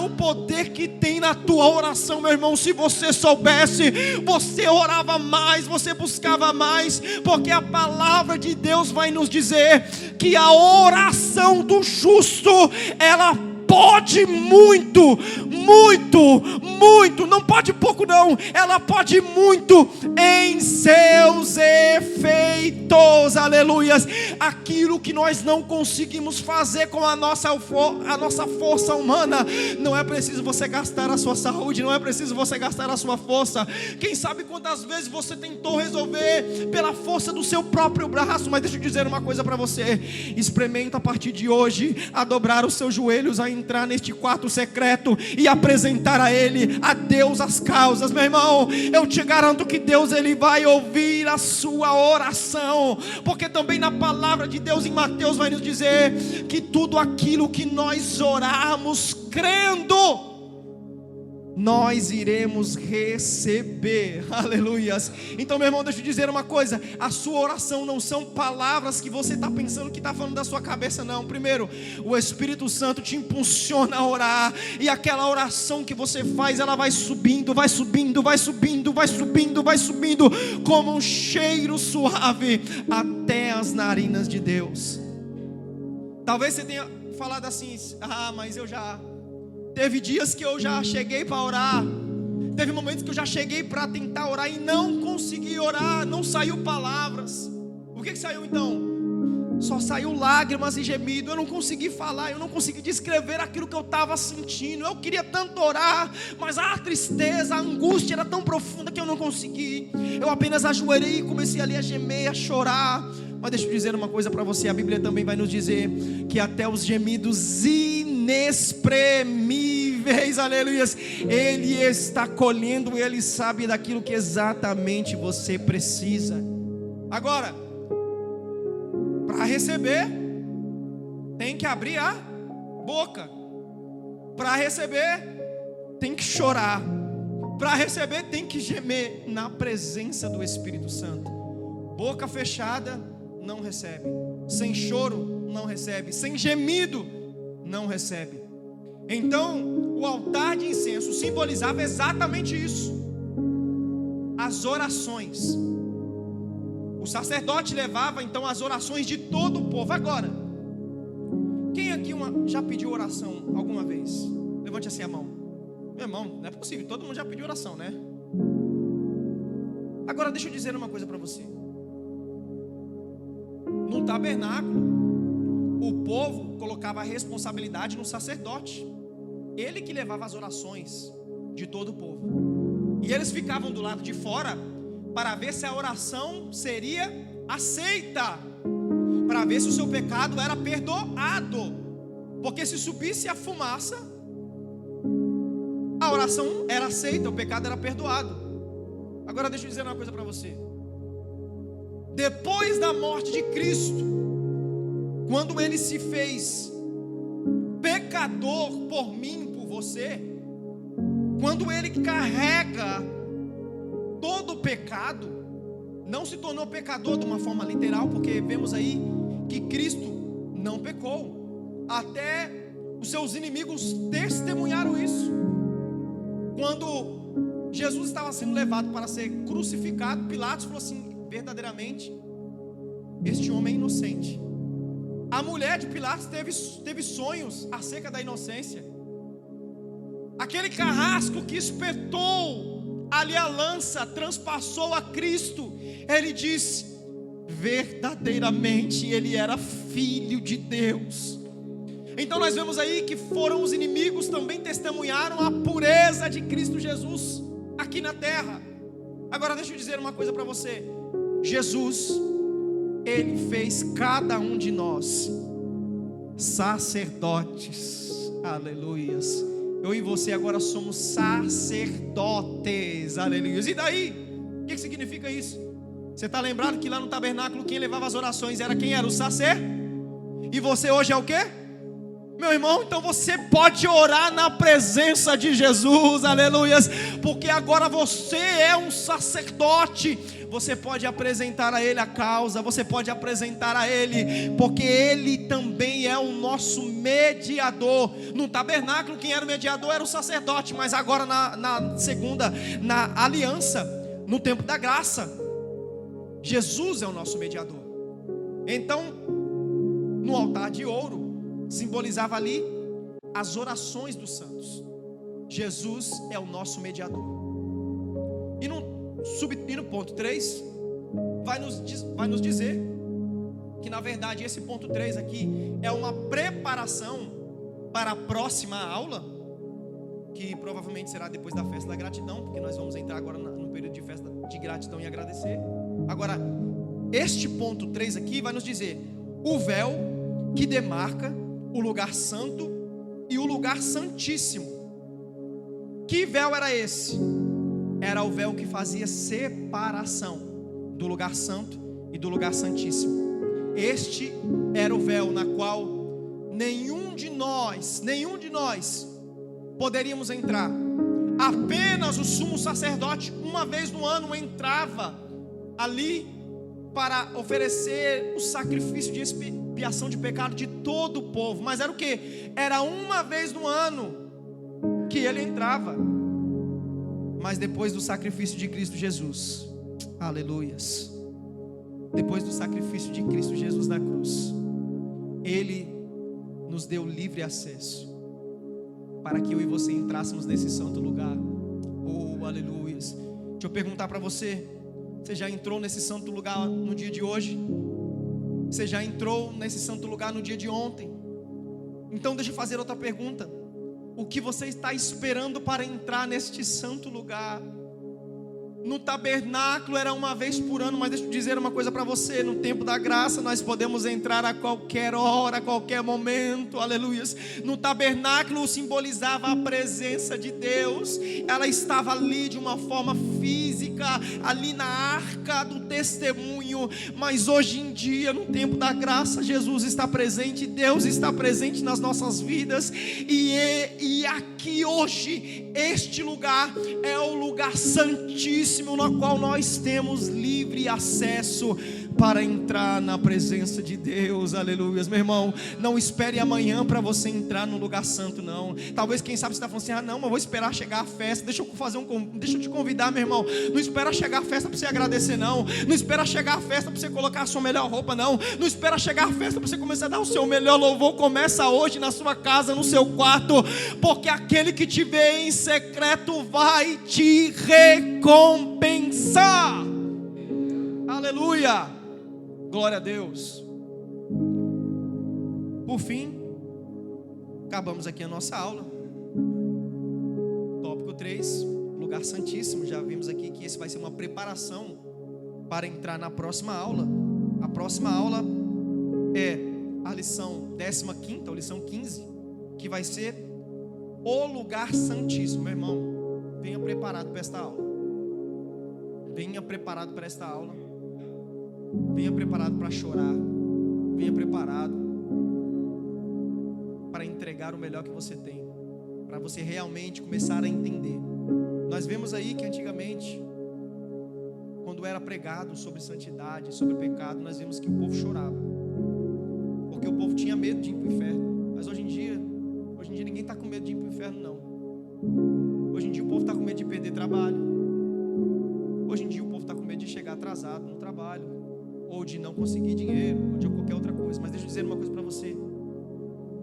O poder que tem na tua oração, meu irmão. Se você soubesse, você orava mais, você buscava mais, porque a palavra de Deus vai nos dizer que a oração do justo, ela pode muito, muito, muito, não pode pouco não, ela pode muito em seus efeitos, aleluias. Aquilo que nós não conseguimos fazer com a nossa força humana, não é preciso você gastar a sua saúde, não é preciso você gastar a sua força. Quem sabe quantas vezes você tentou resolver pela força do seu próprio braço, mas deixa eu dizer uma coisa para você: experimenta a partir de hoje a dobrar os seus joelhos, a entrar neste quarto secreto e apresentar a Ele, a Deus, as causas. Meu irmão, eu te garanto que Deus, Ele vai ouvir a sua oração, porque também na palavra de Deus em Mateus vai nos dizer que tudo aquilo que nós orarmos crendo, nós iremos receber, aleluias. Então, meu irmão, deixa eu dizer uma coisa: a sua oração não são palavras que você está pensando que está falando da sua cabeça, não. Primeiro, o Espírito Santo te impulsiona a orar, e aquela oração que você faz, ela vai subindo, vai subindo, vai subindo, vai subindo, vai subindo, como um cheiro suave, até as narinas de Deus. Talvez você tenha falado assim: mas eu já... Teve dias que eu já cheguei para orar, teve momentos que eu já cheguei para tentar orar e não consegui orar, não saiu palavras. O que saiu então? Só saiu lágrimas e gemido. Eu não consegui falar, eu não consegui descrever aquilo que eu estava sentindo. Eu queria tanto orar, mas a tristeza, a angústia era tão profunda que eu não consegui. Eu apenas ajoelhei e comecei ali a gemer, a chorar. Mas deixa eu dizer uma coisa para você: a Bíblia também vai nos dizer que até os gemidos inexprimíveis, aleluias, Ele está colhendo, Ele sabe daquilo que exatamente você precisa. Agora, para receber, tem que abrir a boca. Para receber, tem que chorar. Para receber, tem que gemer na presença do Espírito Santo. Boca fechada não recebe, sem choro não recebe, sem gemido não recebe. Então, o altar de incenso simbolizava exatamente isso: as orações. O sacerdote levava então as orações de todo o povo. Agora, quem aqui já pediu oração alguma vez? Levante assim a mão. Meu irmão, não é possível, todo mundo já pediu oração, né? Agora deixa eu dizer uma coisa para você. No tabernáculo, o povo colocava a responsabilidade no sacerdote. Ele que levava as orações de todo o povo. E eles ficavam do lado de fora para ver se a oração seria aceita, para ver se o seu pecado era perdoado. Porque se subisse a fumaça, a oração era aceita, o pecado era perdoado. Agora deixa eu dizer uma coisa para você. Depois da morte de Cristo, quando Ele se fez pecador por mim, por você, quando Ele carrega todo o pecado, não se tornou pecador de uma forma literal, porque vemos aí que Cristo não pecou, até os seus inimigos testemunharam isso. Quando Jesus estava sendo levado para ser crucificado, Pilatos falou assim: verdadeiramente, este homem é inocente. A mulher de Pilatos teve sonhos acerca da inocência. Aquele carrasco que espetou ali a lança, transpassou a Cristo, ele disse: verdadeiramente ele era filho de Deus. Então nós vemos aí que foram os inimigos também testemunharam a pureza de Cristo Jesus aqui na terra. Agora deixa eu dizer uma coisa para você: Jesus, Ele fez cada um de nós sacerdotes, aleluias. Eu e você agora somos sacerdotes, aleluias. E daí? O que significa isso? Você está lembrado que lá no tabernáculo quem levava as orações era quem era? O sacerdote. E você hoje é o quê? Meu irmão, então você pode orar na presença de Jesus, aleluias, porque agora você é um sacerdote. Você pode apresentar a Ele a causa, você pode apresentar a Ele, porque Ele também é o nosso mediador. No tabernáculo quem era o mediador era o sacerdote, mas agora na aliança, no tempo da graça, Jesus é o nosso mediador. Então, no altar de ouro simbolizava ali as orações dos santos. Jesus é o nosso mediador. E no ponto 3, vai nos dizer que, na verdade, esse ponto 3 aqui é uma preparação para a próxima aula, que provavelmente será depois da festa da gratidão, porque nós vamos entrar agora no período de festa de gratidão e agradecer. Agora, este ponto 3 aqui vai nos dizer o véu que demarca o lugar santo e o lugar santíssimo. Que véu era esse? Era o véu que fazia separação do lugar santo e do lugar santíssimo. Este era o véu na qual nenhum de nós poderíamos entrar. Apenas o sumo sacerdote, uma vez no ano, entrava ali para oferecer o sacrifício de expiação de pecado de todo o povo. Mas era o que? Era uma vez no ano que ele entrava. Mas depois do sacrifício de Cristo Jesus, aleluias, depois do sacrifício de Cristo Jesus na cruz, Ele nos deu livre acesso para que eu e você entrássemos nesse santo lugar. Oh, aleluias. Deixa eu perguntar para você: você já entrou nesse santo lugar no dia de hoje? Você já entrou nesse santo lugar no dia de ontem? Então deixa eu fazer outra pergunta: o que você está esperando para entrar neste santo lugar? No tabernáculo era uma vez por ano, mas deixa eu dizer uma coisa para você: no tempo da graça nós podemos entrar a qualquer hora, a qualquer momento, aleluias. No tabernáculo simbolizava a presença de Deus, ela estava ali de uma forma física, ali na arca do testemunho. Mas hoje em dia, no tempo da graça, Jesus está presente, Deus está presente nas nossas vidas, e aqui hoje, este lugar é o lugar santíssimo, no qual nós temos livre acesso para entrar na presença de Deus, aleluia. Meu irmão, não espere amanhã para você entrar no lugar santo, não. Talvez, quem sabe, você está falando assim: não, mas vou esperar chegar a festa. Deixa eu te convidar, meu irmão. Não espera chegar a festa para você agradecer, não. Não espera chegar a festa para você colocar a sua melhor roupa, não. Não espera chegar a festa para você começar a dar o seu melhor louvor. Começa hoje na sua casa, no seu quarto, porque aquele que te vê em secreto vai te recompensar. Aleluia, glória a Deus. Por fim, acabamos aqui a nossa aula. Tópico 3, lugar santíssimo. Já vimos aqui que esse vai ser uma preparação para entrar na próxima aula. A próxima aula é a lição 15ª, ou lição 15, que vai ser o lugar santíssimo. Meu irmão, venha preparado para esta aula. Venha preparado para esta aula. Venha preparado para chorar. Venha preparado para entregar o melhor que você tem, para você realmente começar a entender. Nós vemos aí que antigamente, quando era pregado sobre santidade, sobre pecado, nós vimos que o povo chorava, porque o povo tinha medo de ir para o inferno. Mas hoje em dia ninguém está com medo de ir para o inferno, não. Hoje em dia o povo está com medo de perder trabalho. Hoje em dia o povo está com medo de chegar atrasado no trabalho, ou de não conseguir dinheiro, ou de qualquer outra coisa. Mas deixa eu dizer uma coisa para você: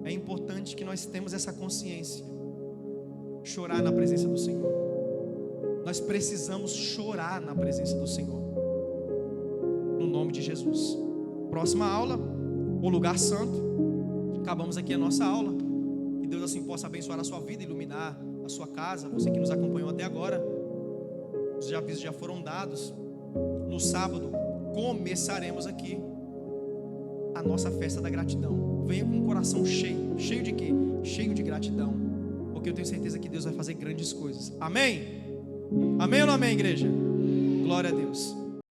é importante que nós tenhamos essa consciência. Chorar na presença do Senhor. Nós precisamos chorar na presença do Senhor, no nome de Jesus. Próxima aula, o lugar santo. Acabamos aqui a nossa aula. Que Deus assim possa abençoar a sua vida, iluminar a sua casa. Você que nos acompanhou até agora, os avisos já foram dados. No sábado começaremos aqui a nossa festa da gratidão. Venha com o coração cheio. Cheio de quê? Cheio de gratidão, porque eu tenho certeza que Deus vai fazer grandes coisas. Amém? Amém ou não amém, igreja? Glória a Deus.